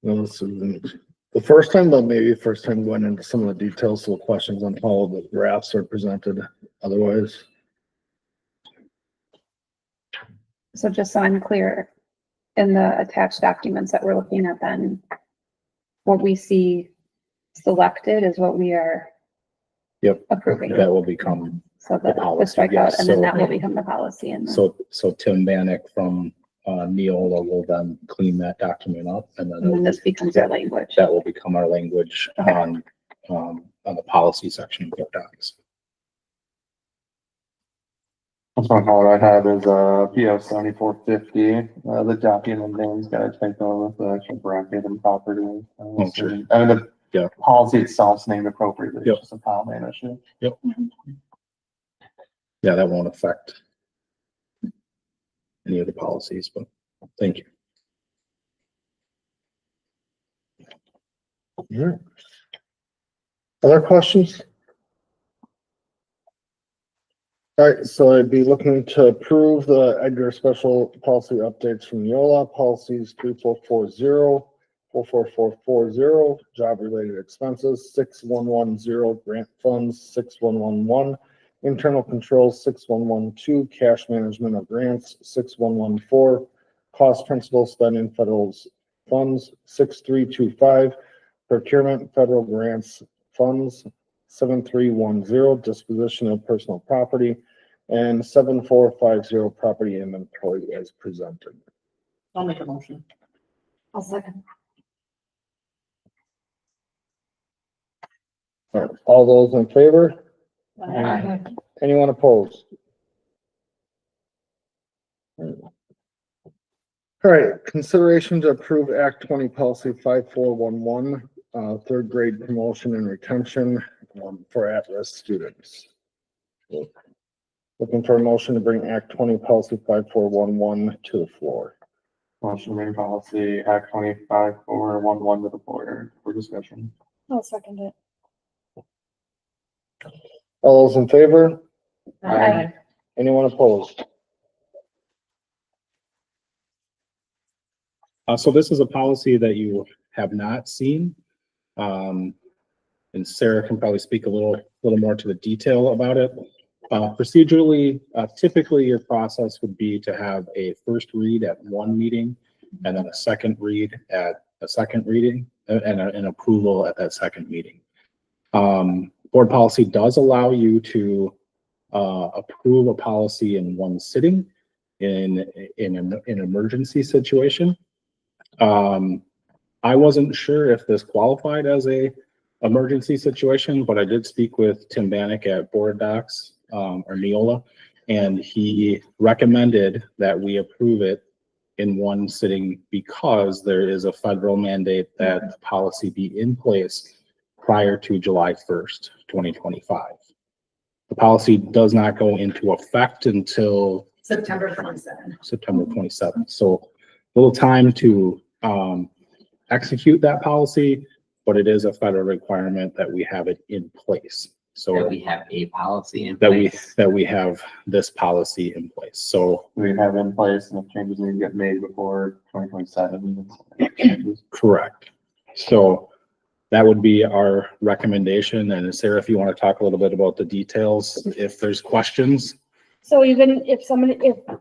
No, this isn't the first time, but maybe first time going into some of the details, so questions on how the graphs are presented otherwise. So just so I'm clear, in the attached documents that we're looking at, then what we see selected is what we are approving. That will become So the policy, strikeout, yes. and then So- that will become the policy. And So Tim Bannock from Neola will then clean that document up, and then this becomes our language. that will become our language Okay. on the policy section of docs. That's one call I have is, PS 7450, the document name's got a typo with the actual bracket and property. Sure. And the Yeah. policy itself's named appropriately, Yep. it's just a file name issue. Yeah, that won't affect any of the policies, but thank you. Yeah. Other questions? All right, so I'd be looking to approve the Edgar special policy updates from Neola, policies 3440, 44440, job-related expenses, 6110, grant funds, 6111, internal controls, 6112, cash management of grants, 6114, cost principal spending federal funds, 6325, procurement federal grants funds, 7310, disposition of personal property, and 7450, property inventory as presented. I'll make a motion. I'll second. All those in favor? Aye. Anyone opposed? All right, consideration to approve Act 20 Policy 5411, third grade promotion and retention for at-risk students. Looking for a motion to bring Act 20 Policy 5411 to the floor. Motion to bring policy Act 25411 to the floor for discussion. I'll second it. All those in favor? Aye. Anyone opposed? So this is a policy that you have not seen. And Sarah can probably speak a little more to the detail about it. Procedurally, typically your process would be to have a first read at one meeting and then a second read at a second reading and an approval at that second meeting. Board policy does allow you to approve a policy in one sitting in an emergency situation. I wasn't sure if this qualified as a emergency situation, but I did speak with Tim Bannock at Board Docs, or Neola, and he recommended that we approve it in one sitting because there is a federal mandate that the policy be in place prior to July 1st, 2025. The policy does not go into effect until September 27th. So a little time to execute that policy, but it is a federal requirement that we have it in place. So That we have a policy in that place. we have this policy in place. So We have in place and if changes need to get made before 2027. correct. So that would be our recommendation. And Sarah, if you want to talk a little bit about the details, if there's questions. So even if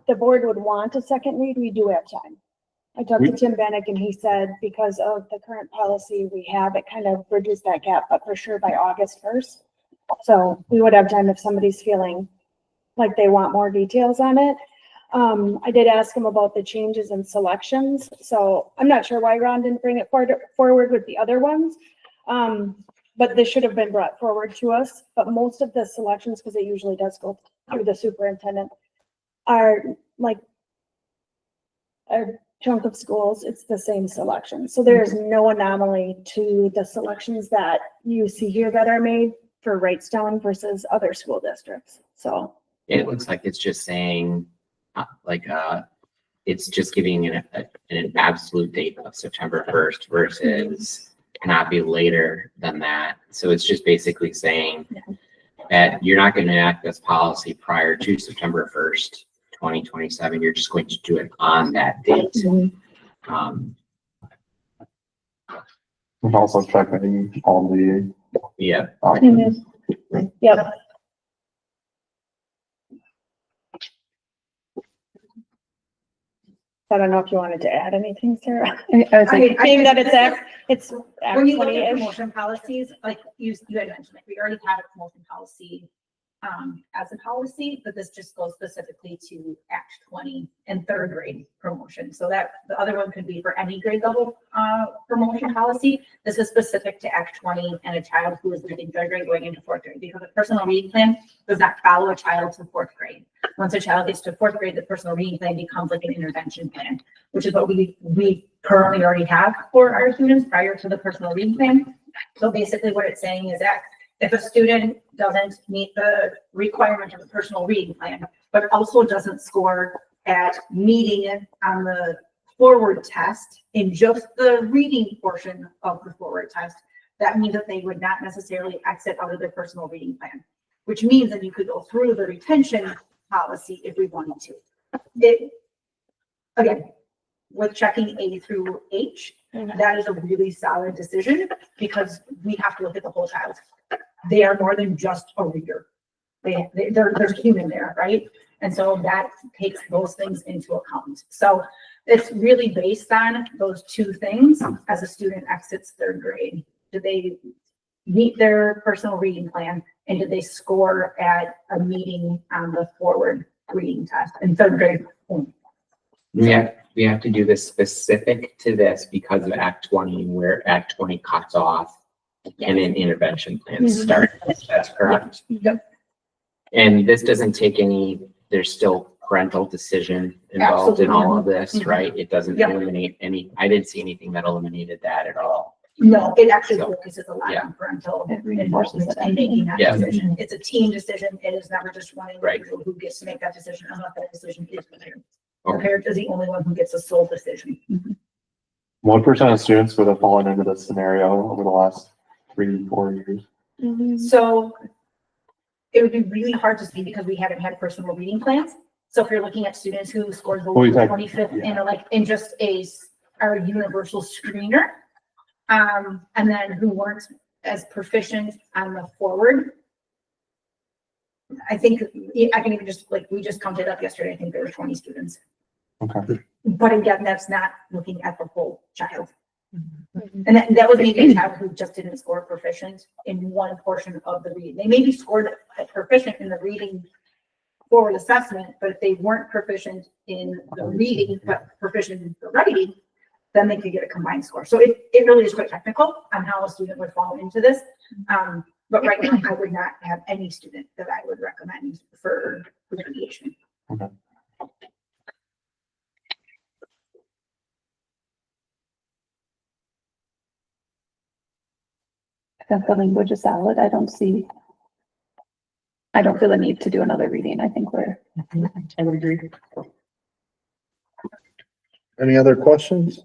the board would want a second read, we do have time. I talked to Tim Bannick and he said because of the current policy we have, it kind of bridges that gap, but for sure by August 1st. So we would have time if somebody's feeling like they want more details on it. I did ask him about the changes in selections. So I'm not sure why Ron didn't bring it forward with the other ones. But this should have been brought forward to us, but most of the selections, because it usually does go through the superintendent, are like a chunk of schools, it's the same selection. So there's no anomaly to the selections that you see here that are made for Wrightstown versus other school districts. So It looks like it's just saying, it's just giving an absolute date of September 1st versus cannot be later than that. So it's just basically saying that you're not going to enact this policy prior to September 1st, 2027. You're just going to do it on that date. And also checking all the. Yeah. Options. Yep. I don't know if you wanted to add anything, Sarah. I was like, being that it's When you look at 20-ish. promotion policies, like you had mentioned, like we already have a promotion policy as a policy, but this just goes specifically to Act 20 and third grade promotion. So that the other one could be for any grade level promotion policy. This is specific to Act 20 and a child who is leaving third grade going into fourth grade, because the personal reading plan does not follow a child to fourth grade. Once a child gets to fourth grade, the personal reading plan becomes like an intervention plan, which is what we currently already have for our students prior to the personal reading plan. So basically what it's saying is that if a student doesn't meet the requirement of the personal reading plan, but also doesn't score at meeting it on the forward test in just the reading portion of the forward test, that means that they would not necessarily exit out of their personal reading plan, which means that you could go through the retention policy if we wanted to. Again, with checking A through H, that is a really solid decision because we have to look at the whole child. They are more than just a reader. There's human there, right? And so that takes those things into account. So it's really based on those two things as a student exits third grade. Do they meet their personal reading plan and did they score at a meeting on the forward reading test in third grade? Yeah, we have to do this specific to this because of Act 20, where Act 20 cuts off and an intervention plan starts. That's correct. Yep. And this doesn't take any, there's still parental decision involved in all of this, right? It doesn't eliminate any, I didn't see anything that eliminated that at all. No, it actually focuses a lot on parental involvement in making that Yeah. decision. It's a team decision. It is never just one Right. individual who gets to make that decision unless that decision is the parent. The parent is the only one who gets a sole decision. 1% of students would have fallen into this scenario over the last 3-4 years. So it would be really hard to see because we haven't had personal reading plans. So if you're looking at students who scored the 25th in just our universal screener, and then who weren't as proficient on the forward, I think I can even just we just counted up yesterday. I think there were 20 students. Okay. But again, that's not looking at the whole child. And that was maybe a child who just didn't score proficient in one portion of the reading. They maybe scored proficient in the reading forward assessment, but if they weren't proficient in the reading, but proficient in the writing, then they could get a combined score. So it really is quite technical on how a student would fall into this. But right now, I would not have any student that I would recommend for remediation. Okay. I think the language is solid. I don't feel a need to do another reading. I think I would agree. Any other questions?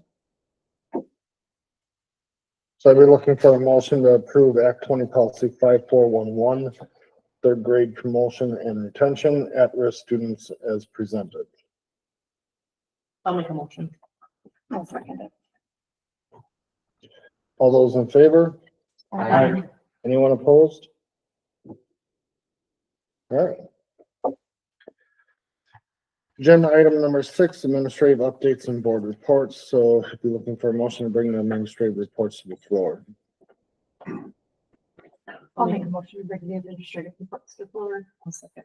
So I'd be looking for a motion to approve Act 20 Policy 5411, third grade promotion and retention at-risk students as presented. I'll make a motion. I'll second it. All those in favor? Aye. Anyone opposed? All right. Agenda item number 6, administrative updates and board reports. So if you're looking for a motion to bring the administrative reports to the floor. I'll make a motion to bring the administrative reports to the floor. I'll second.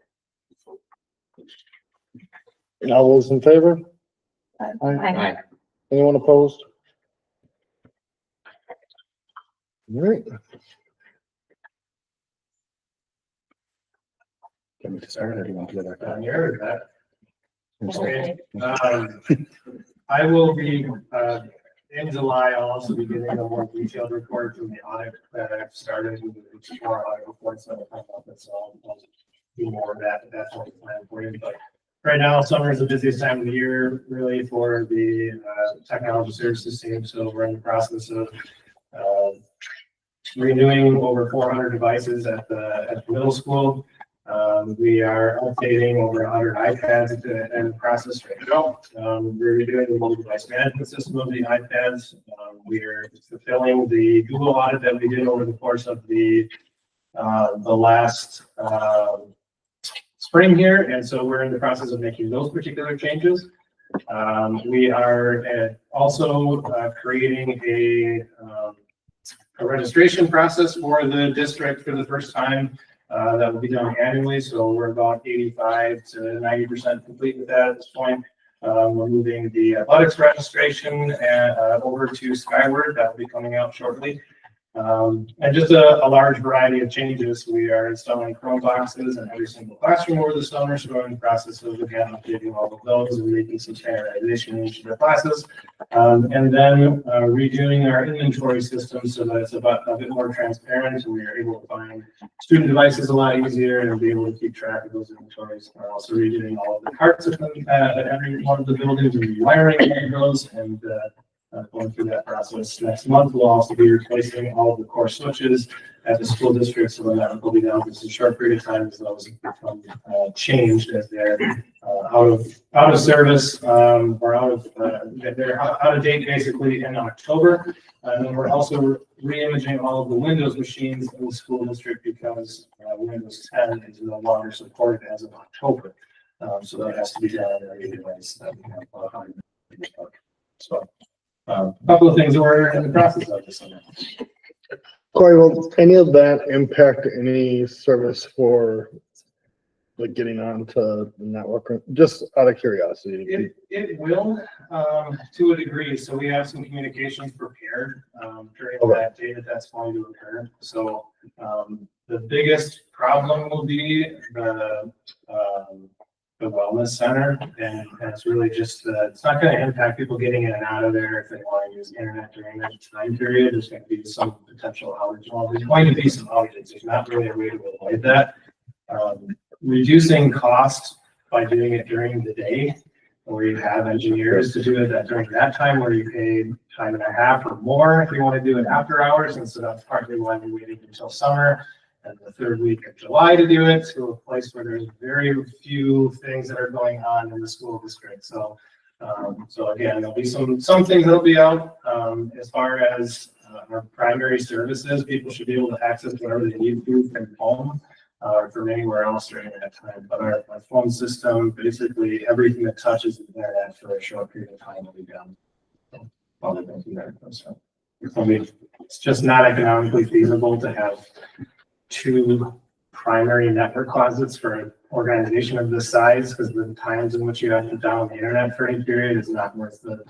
All those in favor? Aye. Anyone opposed? All right. Can we start or do you want to go back? Okay. I will be, in July, I'll also be getting a more detailed report from the audit that I've started with the more audit reports that will come up. So I'll do more of that. That's what we plan for you. But right now, summer is the busiest time of the year, really, for the technology services team. So we're in the process of renewing over 400 devices at the middle school. We are updating over 100 iPads in the process right now. We're redoing the mobile device management system of the iPads. We're fulfilling the Google audit that we did over the course of the last spring here, and so we're in the process of making those particular changes. We are also creating a registration process for the district for the first time. That will be done annually, so we're about 85 to 90% complete with that at this point. We're moving the athletics registration over to Skyward. That will be coming out shortly. And just a large variety of changes. We are installing Chrome boxes in every single classroom over the summer, so we're in the process of again updating all of those and making some standardization in each of the classes. And then redoing our inventory system so that it's a bit more transparent and we are able to find student devices a lot easier and be able to keep track of those inventories. We're also redoing all of the carts at every one of the buildings and rewiring those and going through that process. Next month, we'll also be replacing all of the core switches at the school district, so that will be done for a short period of time as those become changed as they're out of service or they're out of date basically in October. And then we're also re-imaging all of the Windows machines in the school district because Windows 10 is no longer supported as of October. So that has to be done on every device that we have. So. A couple of things that we're in the process of this summer. Corey, will any of that impact any service for like getting onto the network? Just out of curiosity. It will to a degree. So we have some communications prepared during that day that's going to occur. So the biggest problem will be the wellness center, and it's really just it's not going to impact people getting in and out of there if they want to use internet during that time period. There's going to be some potential outage. Well, there's going to be some outages. There's not really a way to avoid that. Reducing cost by doing it during the day, where you have engineers to do it during that time, where you pay time and a half or more if you want to do it after hours, and so that's partly why we're waiting until summer and the third week of July to do it, to a place where there's very few things that are going on in the school district. So, so again, there'll be some things that'll be out. As far as our primary services, people should be able to access whatever they need to from home or from anywhere else during that time. But our phone system, basically everything that touches the internet for a short period of time will be down. So, I mean, it's just not economically feasible to have two primary network closets for an organization of this size, because the times in which you have to download the internet for any period is not worth the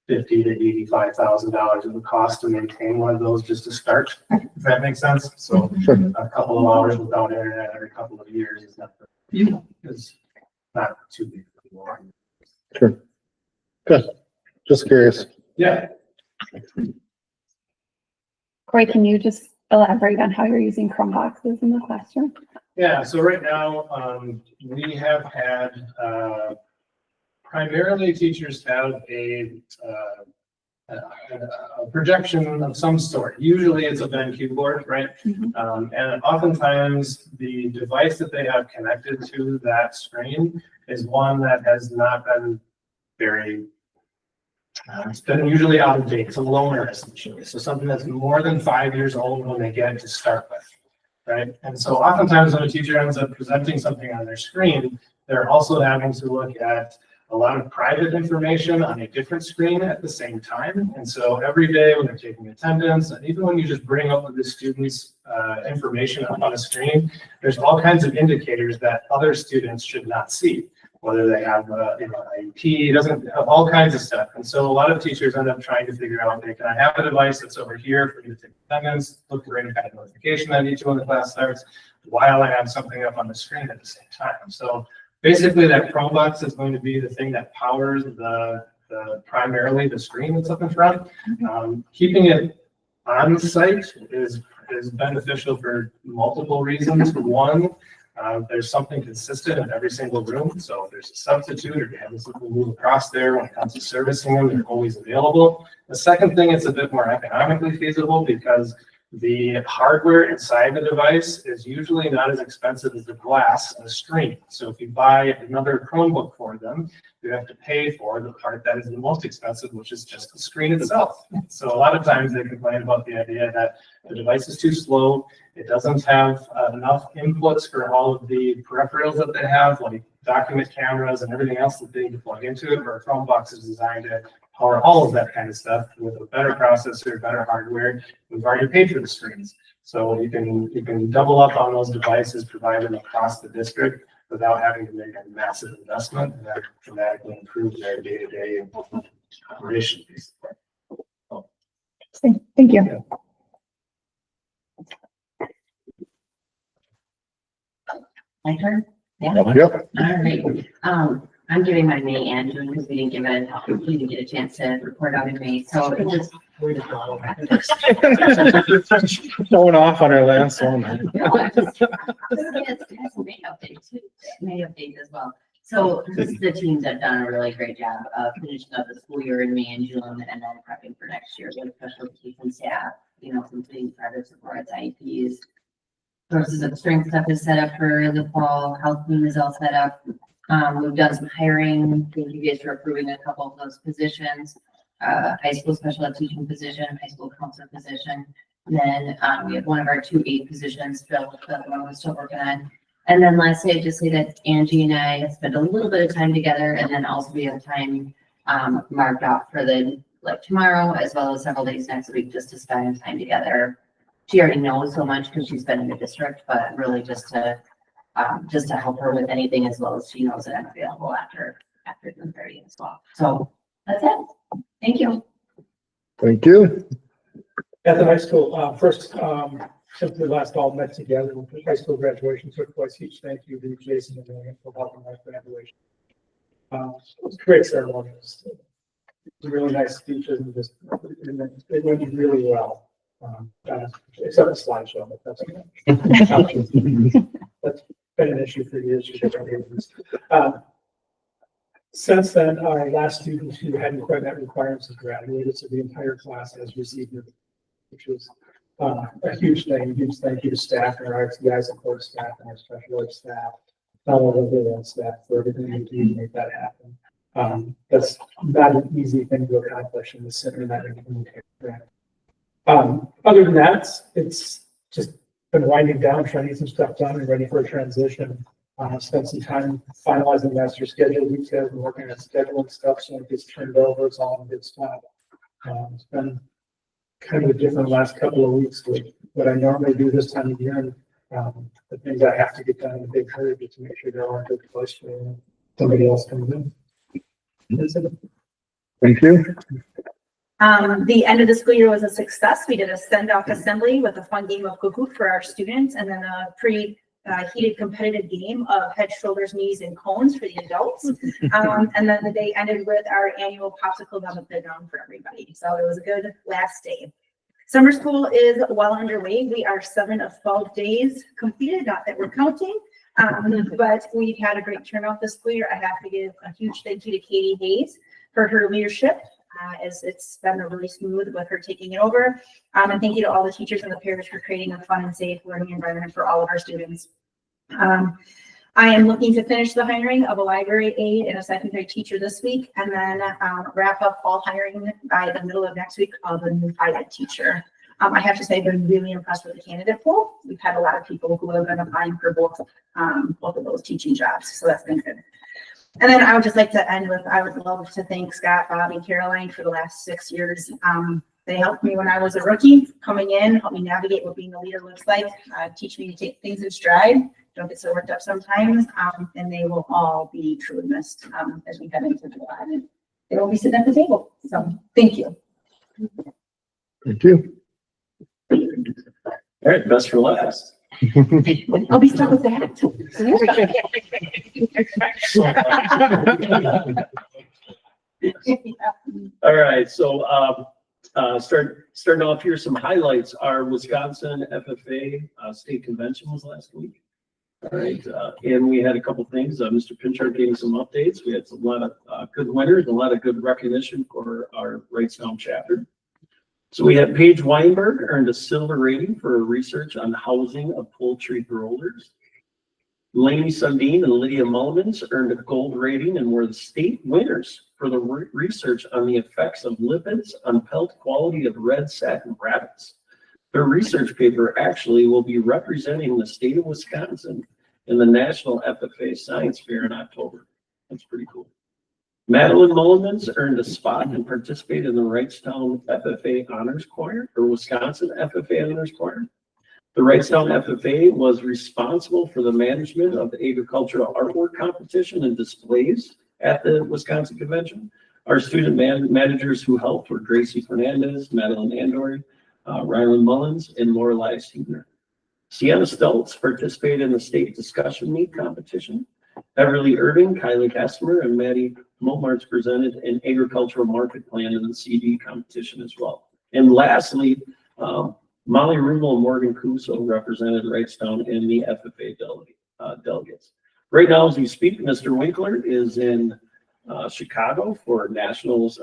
$50,000 to $85,000 of the cost to maintain one of those just to start. If that makes sense. So a couple of hours without internet every couple of years is not too big. Sure. Good. Just curious. Yeah. Corey, can you just elaborate on how you're using Chrome boxes in the classroom? Yeah, so right now, we have had primarily teachers have a projection of some sort. Usually it's a BenQ board, right? And oftentimes the device that they have connected to that screen is one that has not been very, it's been usually out of date. It's a loaner essentially. So something that's more than 5 years old when they get it to start with, right? And so oftentimes when a teacher ends up presenting something on their screen, they're also having to look at a lot of private information on a different screen at the same time. And so every day when they're taking attendance, and even when you just bring up the students' information up on a screen, there's all kinds of indicators that other students should not see, whether they have IEP, doesn't have all kinds of stuff. And so a lot of teachers end up trying to figure out, okay, can I have a device that's over here for me to take attendance, look for any kind of notification that each when the class starts, while I have something up on the screen at the same time. So basically, that Chromebox is going to be the thing that powers the primarily the screen that's up in front. Keeping it on site is beneficial for multiple reasons. One, there's something consistent in every single room. So if there's a substitute or you have something move across there when it comes to servicing them, they're always available. The second thing, it's a bit more economically feasible because the hardware inside the device is usually not as expensive as the glass and the screen. So if you buy another Chromebook for them, you have to pay for the part that is the most expensive, which is just the screen itself. So a lot of times they complain about the idea that the device is too slow. It doesn't have enough inputs for all of the peripherals that they have, like document cameras and everything else that they need to plug into it, where a Chromebox is designed to power all of that kind of stuff with a better processor, better hardware. We've already paid for the screens. So you can double up on those devices, provide them across the district without having to make a massive investment, and that dramatically improves their day-to-day operation. Thank you. My turn? Yeah. Yep. All right. I'm giving my May and June because we didn't get a chance to report out in May. So it was Showing off on our last one. May update as well. So the teams have done a really great job of finishing up the school year in May and June and then prepping for next year with special education staff, completing progress reports, IEPs. Sources of strength stuff is set up for the fall. Health team is all set up. We've done some hiring. Thank you guys for approving a couple of those positions. High school special ed teaching position, high school counselor position. And then we have one of our 2 positions filled, the one we're still working on. And then lastly, I just say that Angie and I have spent a little bit of time together, and then also we have time marked out for tomorrow as well as several days next week just to spend time together. She already knows so much because she's been in the district, but really just to help her with anything as well as she knows that I'm available after 10:30 as well. So that's it. Thank you. Thank you. At the high school, first, since we last all met together, when high school graduation took place, huge thank you to Jason and William for helping our graduation. It was a great ceremony. It was really nice speeches and it went really well. Except the slideshow, but that's okay. That's been an issue for years. Since then, our last student who hadn't quite met requirements has graduated, so the entire class has received it, which was a huge thing. Huge thank you to staff and our RTI support staff and our special ed staff, all of the staff for everything they do to make that happen. That's not an easy thing to accomplish in the center of that community. Other than that, it's just been winding down, trying to get some stuff done and ready for a transition. Spent some time finalizing the master schedule details and working on scheduling stuff so it gets turned over. It's all in good stuff. It's been kind of a different last couple of weeks with what I normally do this time of year and the things I have to get done in a big hurry just to make sure they're all in a good place for somebody else comes in. Thank you. The end of the school year was a success. We did a send-off assembly with a fun game of Kahoot for our students and then a heated competitive game of head, shoulders, knees, and cones for the adults. And then the day ended with our annual popsicle down the playground for everybody. So it was a good last day. Summer school is well underway. We are 7 of 12 days completed, not that we're counting, but we've had a great turnout this school year. I have to give a huge thank you to Katie Hayes for her leadership. as it's been really smooth with her taking it over. And thank you to all the teachers and the parents for creating a fun and safe learning environment for all of our students. I am looking to finish the hiring of a library aide and a second grade teacher this week, and then wrap up all hiring by the middle of next week of a new ed teacher. I have to say I've been really impressed with the candidate pool. We've had a lot of people who have been applying for both of those teaching jobs, so that's been good. And then I would just like to end with, I would love to thank Scott, Bob, and Caroline for the last 6 years. They helped me when I was a rookie coming in, helped me navigate what being a leader looks like, teach me to take things in stride, don't get so worked up sometimes, and they will all be truly missed as we head into July. And they will be sitting at the table. So thank you. Thank you. All right, best for last. I'll be stuck with that. All right, so starting off here, some highlights. Our Wisconsin FFA state convention was last week. All right, and we had a couple things. Mr. Pinchard gave some updates. We had a lot of good winners, a lot of good recognition for our Wrightstown chapter. So we had Paige Weinberg earned a silver rating for her research on housing of poultry broilers. Lainey Sundin and Lydia Mullimans earned a gold rating and were the state winners for the research on the effects of lipids on pelt quality of red satin rabbits. Their research paper actually will be representing the state of Wisconsin in the National FFA Science Fair in October. That's pretty cool. Madeline Mullimans earned a spot and participated in the Wrightstown FFA Honors Choir, or Wisconsin FFA Honors Choir. The Wrightstown FFA was responsible for the management of the agricultural artwork competition and displays at the Wisconsin Convention. Our student managers who helped were Gracie Fernandez, Madeline Andori, Rylan Mullins, and Lorelei Steiner. Sienna Stultz participated in the state discussion meet competition. Everly Irving, Kylie Kessler, and Maddie Momarts presented an agricultural market plan in the CD competition as well. And lastly, Molly Rubel and Morgan Cuso represented Wrightstown in the FFA delegates. Right now, as we speak, Mr. Winkler is in Chicago for Nationals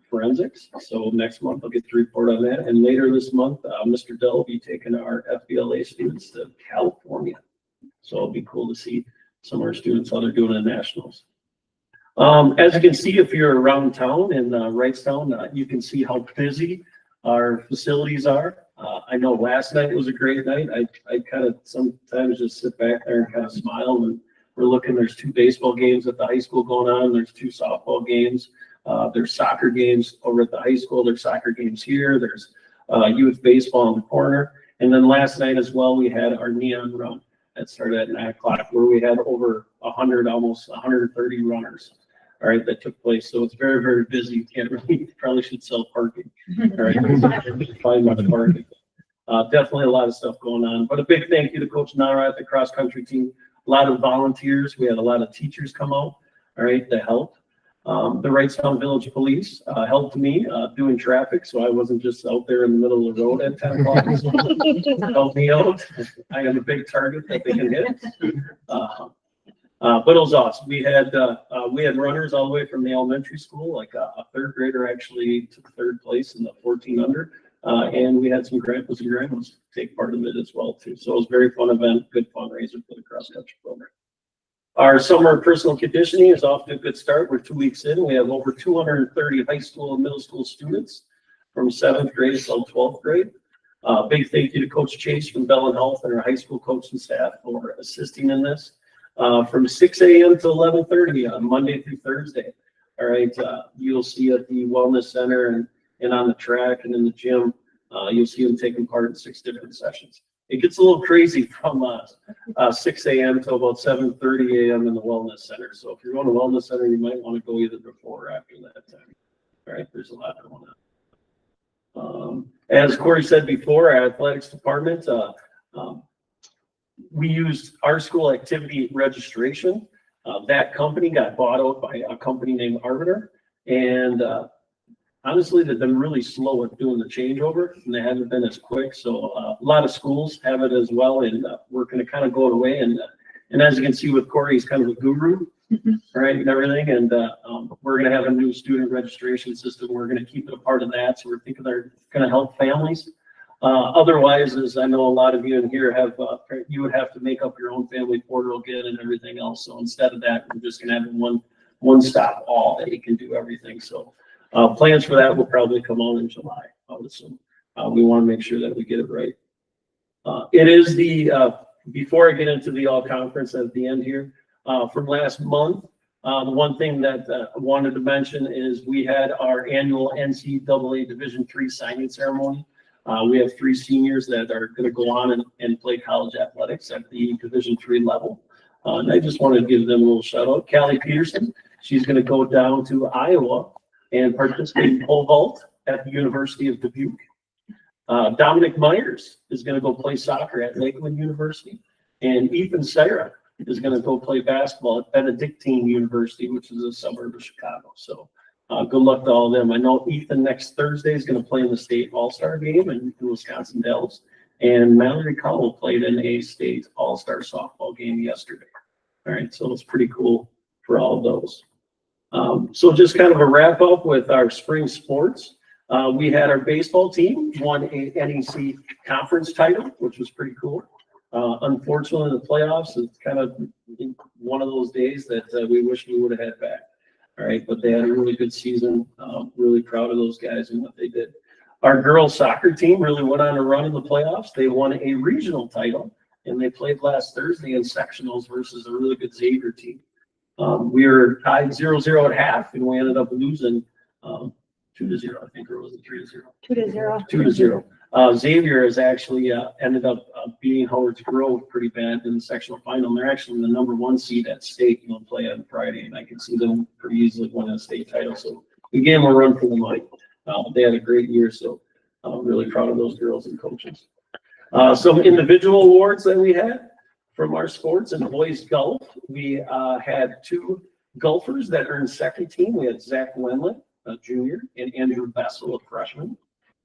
Forensics. So next month I'll get the report on that. And later this month, Mr. Dell will be taking our FBLA students to California. So it'll be cool to see some of our students how they're doing in Nationals. As you can see, if you're around town in Wrightstown, you can see how busy our facilities are. I know last night was a great night. I kind of sometimes just sit back there and kind of smile when we're looking. There's 2 baseball games at the high school going on. There's 2 softball games. There's soccer games over at the high school. There's soccer games here. There's youth baseball in the corner. And then last night as well, we had our neon run that started at 9 o'clock, where we had over 100, almost 130 runners. All right, that took place. So it's very, very busy. You can't really, probably should sell parking. All right, find much parking. Definitely a lot of stuff going on. But a big thank you to Coach Nara at the cross country team. A lot of volunteers. We had a lot of teachers come out, all right, to help. The Wrightstown Village Police helped me doing traffic, so I wasn't just out there in the middle of the road at 10 o'clock. Helped me out. I am a big target that they can hit. But it was awesome. We had runners all the way from the elementary school, like a 3rd grader actually took 3rd place in the 14 under, and we had some grandpas and grandmas take part in it as well too. So it was a very fun event, good fundraiser for the cross country program. Our summer personal conditioning is off to a good start. We're 2 weeks in. We have over 230 high school and middle school students from 7th grade till 12th grade. Big thank you to Coach Chase from Bell Health and our high school coaching staff for assisting in this. From 6 a.m. to 11:30 on Monday through Thursday. All right, you'll see at the wellness center and on the track and in the gym, you'll see them taking part in 6 different sessions. It gets a little crazy from 6 a.m. to about 7:30 a.m. in the wellness center. So if you're going to wellness center, you might want to go either before or after that time. All right, there's a lot going on. As Corey said before, our athletics department, we used our school activity registration. That company got bought out by a company named Arbiter, and honestly, they've been really slow at doing the changeover, and they haven't been as quick. So a lot of schools have it as well, and we're going to kind of go away. And as you can see with Corey, he's kind of a guru, right, and everything. And We're gonna have a new student registration system. We're gonna keep it a part of that. So we're thinking they're gonna help families. Otherwise, as I know a lot of you in here have, you would have to make up your own family portal again and everything else. So instead of that, we're just gonna have one stop all that you can do everything. So plans for that will probably come out in July, I would assume. We want to make sure that we get it right. It is before I get into the all conference at the end here, from last month, the one thing that I wanted to mention is we had our annual NCAA Division III signing ceremony. We have 3 seniors that are going to go on and play college athletics at the Division III level. And I just wanted to give them a little shout out. Callie Peterson, she's going to go down to Iowa and participate in pole vault at the University of Dubuque. Dominic Myers is going to go play soccer at Lakeland University. And Ethan Sarah is going to go play basketball at Benedictine University, which is a suburb of Chicago. So good luck to all of them. I know Ethan next Thursday is going to play in the state all-star game in Wisconsin Dells. And Mallory Cowell played in a state all-star softball game yesterday. All right, so it's pretty cool for all of those. So just kind of a wrap up with our spring sports. We had our baseball team won a NEC conference title, which was pretty cool. Unfortunately, the playoffs is kind of one of those days that we wish we would have had back. All right, but they had a really good season. Really proud of those guys and what they did. Our girls soccer team really went on a run in the playoffs. They won a regional title, and they played last Thursday in sectionals versus a really good Xavier team. We were tied 0-0 at half, and we ended up losing 2-0, I think, or was it 3-0? 2-0. 2-0. Xavier has actually ended up beating Howard's Grove pretty bad in the sectional final. And they're actually the #1 seed at state. They'll play on Friday, and I can see them pretty easily winning a state title. So we gave them a run for the money. They had a great year, so I'm really proud of those girls and coaches. Some individual awards that we had from our sports and boys golf. We had 2 golfers that earned second team. We had Zach Wendland, a junior, and Andrew Bessel, a freshman.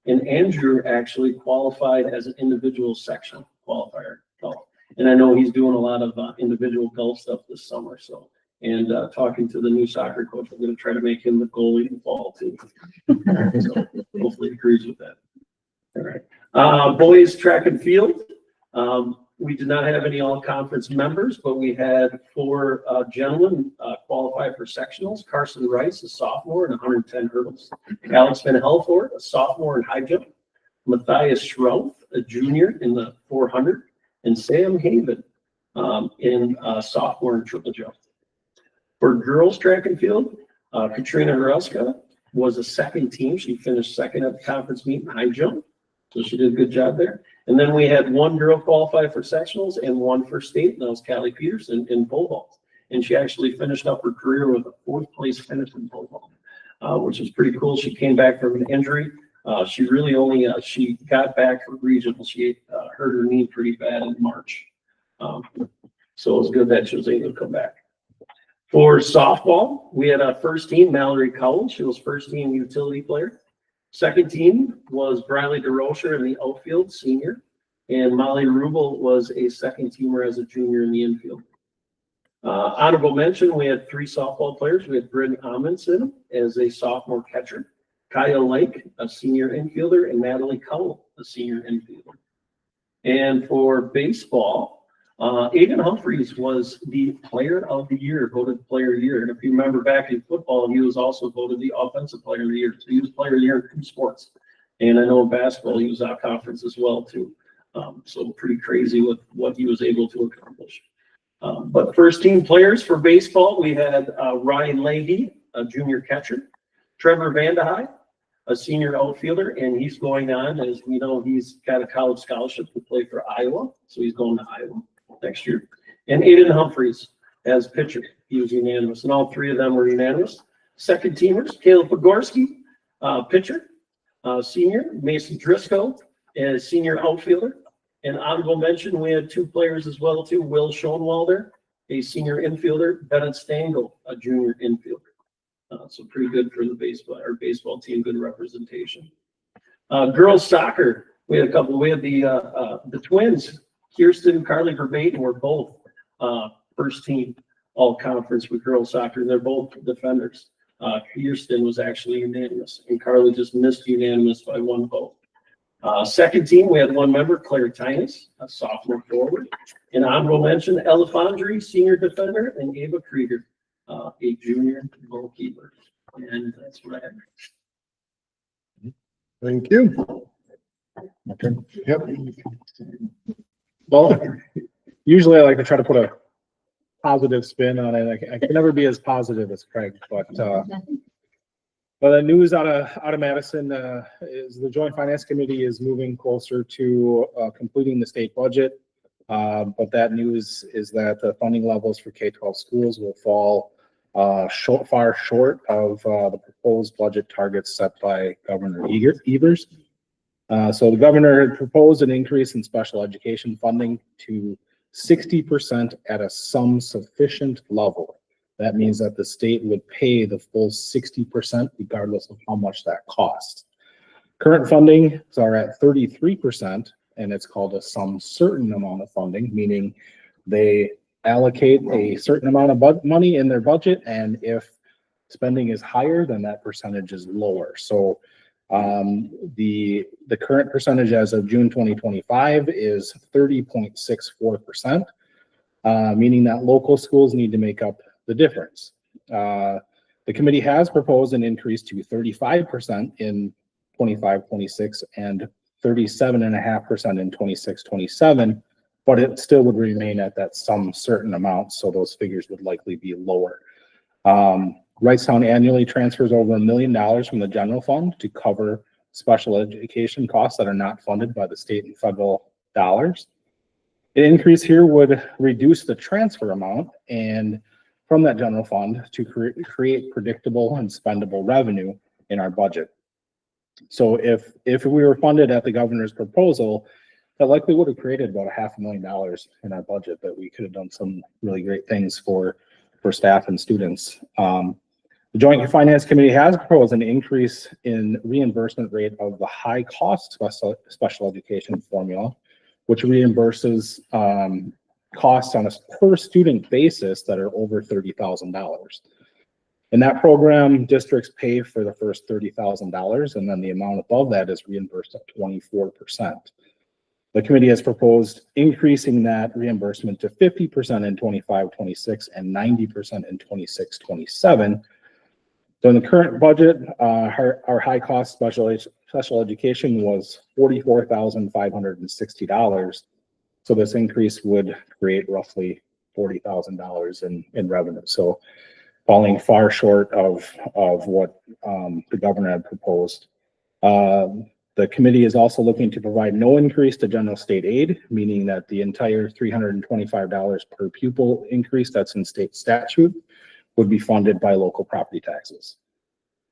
And Andrew actually qualified as an individual section qualifier golf. And I know he's doing a lot of individual golf stuff this summer. So, and talking to the new soccer coach, I'm going to try to make him the goalie in the fall too. So hopefully he agrees with that. All right. Boys track and field. We did not have any all-conference members, but we had 4 gentlemen qualify for sectionals. Carson Rice, a sophomore in 110 hurdles. Alex Van Helford, a sophomore in high jump. Matthias Schroff, a junior in the 400. And Sam Haven in sophomore in triple jump. For girls track and field, Katrina Haruska was a second team. She finished second at the conference meet in high jump. So she did a good job there. And then we had 1 girl qualify for sectionals and 1 for state, and that was Callie Peterson in pole vault. And she actually finished up her career with a 4th place finish in pole vault, which was pretty cool. She came back from an injury. She really only, she got back from regional. She hurt her knee pretty bad in March. So it was good that she was able to come back. For softball, we had a first team, Mallory Cowell. She was first team utility player. Second team was Briley DeRocher in the outfield, senior, and Molly Rubel was a second teamer as a junior in the infield. Honorable mention, we had 3 softball players. We had Bryn Amundsen as a sophomore catcher, Kaya Lake, a senior infielder, and Natalie Cowell, a senior infielder. And for baseball, Aiden Humphreys was the player of the year, voted player of the year. And if you remember back in football, he was also voted the offensive player of the year. So he was player of the year in 2 sports. And I know in basketball, he was out conference as well too. So pretty crazy with what he was able to accomplish. But first team players for baseball, we had Ryan Leahy, a junior catcher, Trevor Vandehei, a senior outfielder, and he's going on, as we know, he's got a college scholarship to play for Iowa. So he's going to Iowa next year. And Aiden Humphreys as pitcher. He was unanimous, and all 3 of them were unanimous. Second teamers, Caleb Pogorski, pitcher, senior, Mason Driscoll, and senior outfielder. And honorable mention, we had 2 players as well too, Will Schoenwalder, a senior infielder, Bennett Stengel, a junior infielder. So pretty good for the baseball team, good representation. Girls soccer, we had a couple. We had the twins, Kirsten and Carly Verbatim, were both first team all conference with girls soccer. They're both defenders. Kirsten was actually unanimous, and Carla just missed unanimous by 1 vote. Second team, we had one member, Claire Tinus, a sophomore forward. And honorable mention, Ella Fondry, senior defender, and Ava Krieger, a junior goalkeeper. And that's what I have. Thank you. Okay. Yep. Well, usually I like to try to put a positive spin on it. I can never be as positive as Craig, but the news out of Madison is the Joint Finance Committee is moving closer to completing the state budget. But that news is that the funding levels for K-12 schools will fall far short of the proposed budget targets set by Governor Evers. So the governor had proposed an increase in special education funding to 60% at a sum sufficient level. That means that the state would pay the full 60% regardless of how much that costs. Current funding are at 33%, and it's called a sum certain amount of funding, meaning they allocate a certain amount of money in their budget, and if spending is higher, then that percentage is lower. So the current percentage as of June 2025 is 30.64%, meaning that local schools need to make up the difference. The committee has proposed an increase to 35% in 25-26 and 37.5% in 26-27, but it still would remain at that some certain amount, so those figures would likely be lower. Wrightstown annually transfers over $1 million from the general fund to cover special education costs that are not funded by the state and federal dollars. An increase here would reduce the transfer amount and from that general fund to create predictable and spendable revenue in our budget. So if we were funded at the governor's proposal, that likely would have created about $500,000 in our budget that we could have done some really great things for staff and students. The Joint Finance Committee has proposed an increase in reimbursement rate of the high cost special education formula, which reimburses costs on a per student basis that are over $30,000. In that program, districts pay for the first $30,000, and then the amount above that is reimbursed at 24%. The committee has proposed increasing that reimbursement to 50% in 25-26 and 90% in 26-27. So in the current budget, our high cost special education was $44,560. So this increase would create roughly $40,000 in revenue. So falling far short of what the governor had proposed. The committee is also looking to provide no increase to general state aid, meaning that the entire $325 per pupil increase that's in state statute would be funded by local property taxes.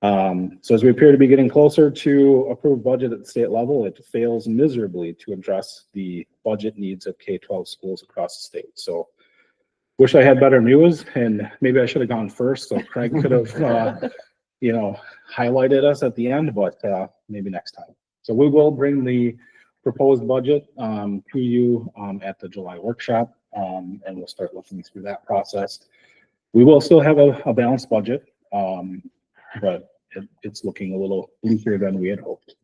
So as we appear to be getting closer to approved budget at the state level, it fails miserably to address the budget needs of K-12 schools across the state. So wish I had better news, and maybe I should have gone first so Craig could have, highlighted us at the end, but maybe next time. So we will bring the proposed budget to you at the July workshop, and we'll start looking through that process. We will still have a balanced budget, but it's looking a little bleaker than we had hoped.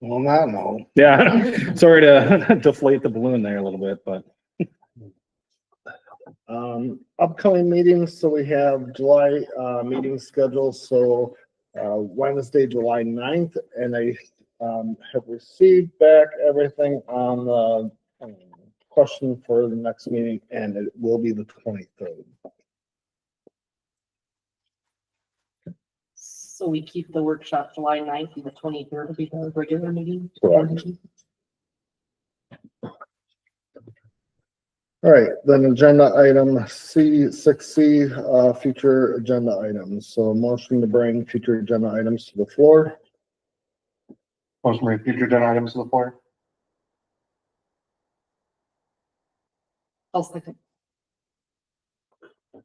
Well, not no. Yeah, sorry to deflate the balloon there a little bit, but. Upcoming meetings, so we have July meeting scheduled, so Wednesday, July 9th, and I have received back everything on the question for the next meeting, and it will be the 23rd. So we keep the workshop July 9th and the 23rd will be the regular meeting? Correct. All right, then agenda item C6C, future agenda items. So motion to bring future agenda items to the floor. Motion to bring future agenda items to the floor. I'll second.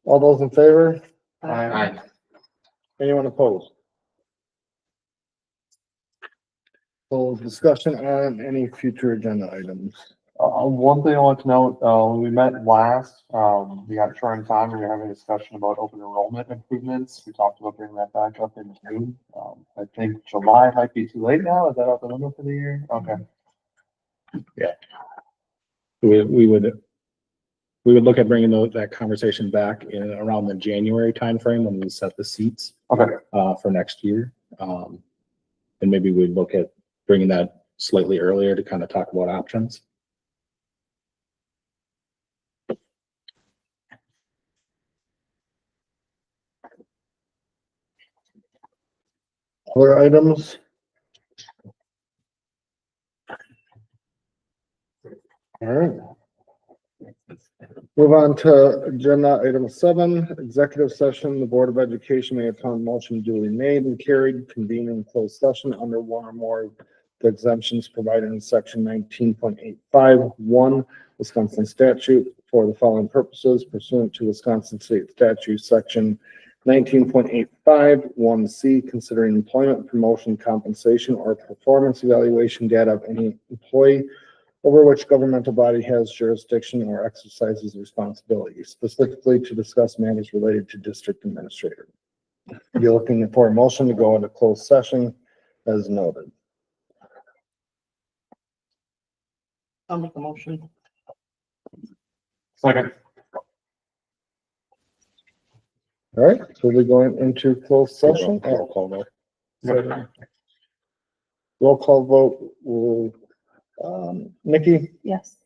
All those in favor? Aye. Anyone opposed? So discussion on any future agenda items. One thing I want to note, when we met last, we got short on time, we were having a discussion about open enrollment improvements. We talked about bringing that back up in June. I think July might be too late now. Is that out the window for the year? Okay. We would look at bringing that conversation back in around the January timeframe when we set the seats. Okay. For next year. And maybe we'd look at bringing that slightly earlier to kind of talk about options. Other items? All right. Move on to agenda item 7, executive session. The Board of Education may upon motion duly made and carried, convene in closed session under one or more of the exemptions provided in section 19.851 Wisconsin statute for the following purposes pursuant to Wisconsin State Statute section 19.851C, considering employment, promotion, compensation, or performance evaluation data of any employee over which governmental body has jurisdiction or exercises responsibility, specifically to discuss matters related to district administrator. You're looking for a motion to go into closed session as noted. I'll make a motion. Second. All right, so we're going into closed session. Roll call vote. Roll call vote will, Nikki, Yes.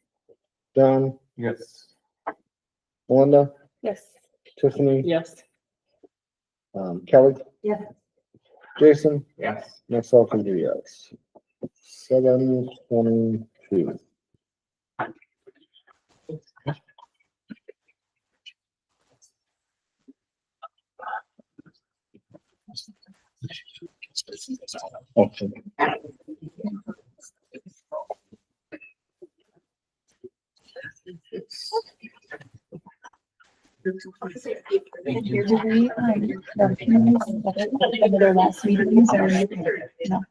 Don, Yes. Melinda, Yes. Tiffany, Yes. Kelly. Yes. Jason, Yes. myself and you, yes. 7:22. Okay. Their last meetings or, no?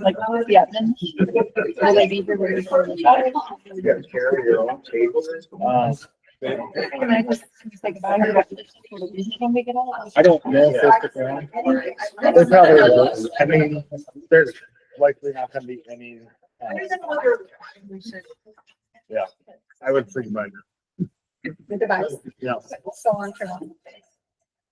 Like, yeah, then, will they be here before the? Can I just say goodbye? When we get out? I don't know if they're stick around. They probably will. I mean, there's likely not gonna be any. Yeah, I would think by now. Goodbye. Yeah. So on for now.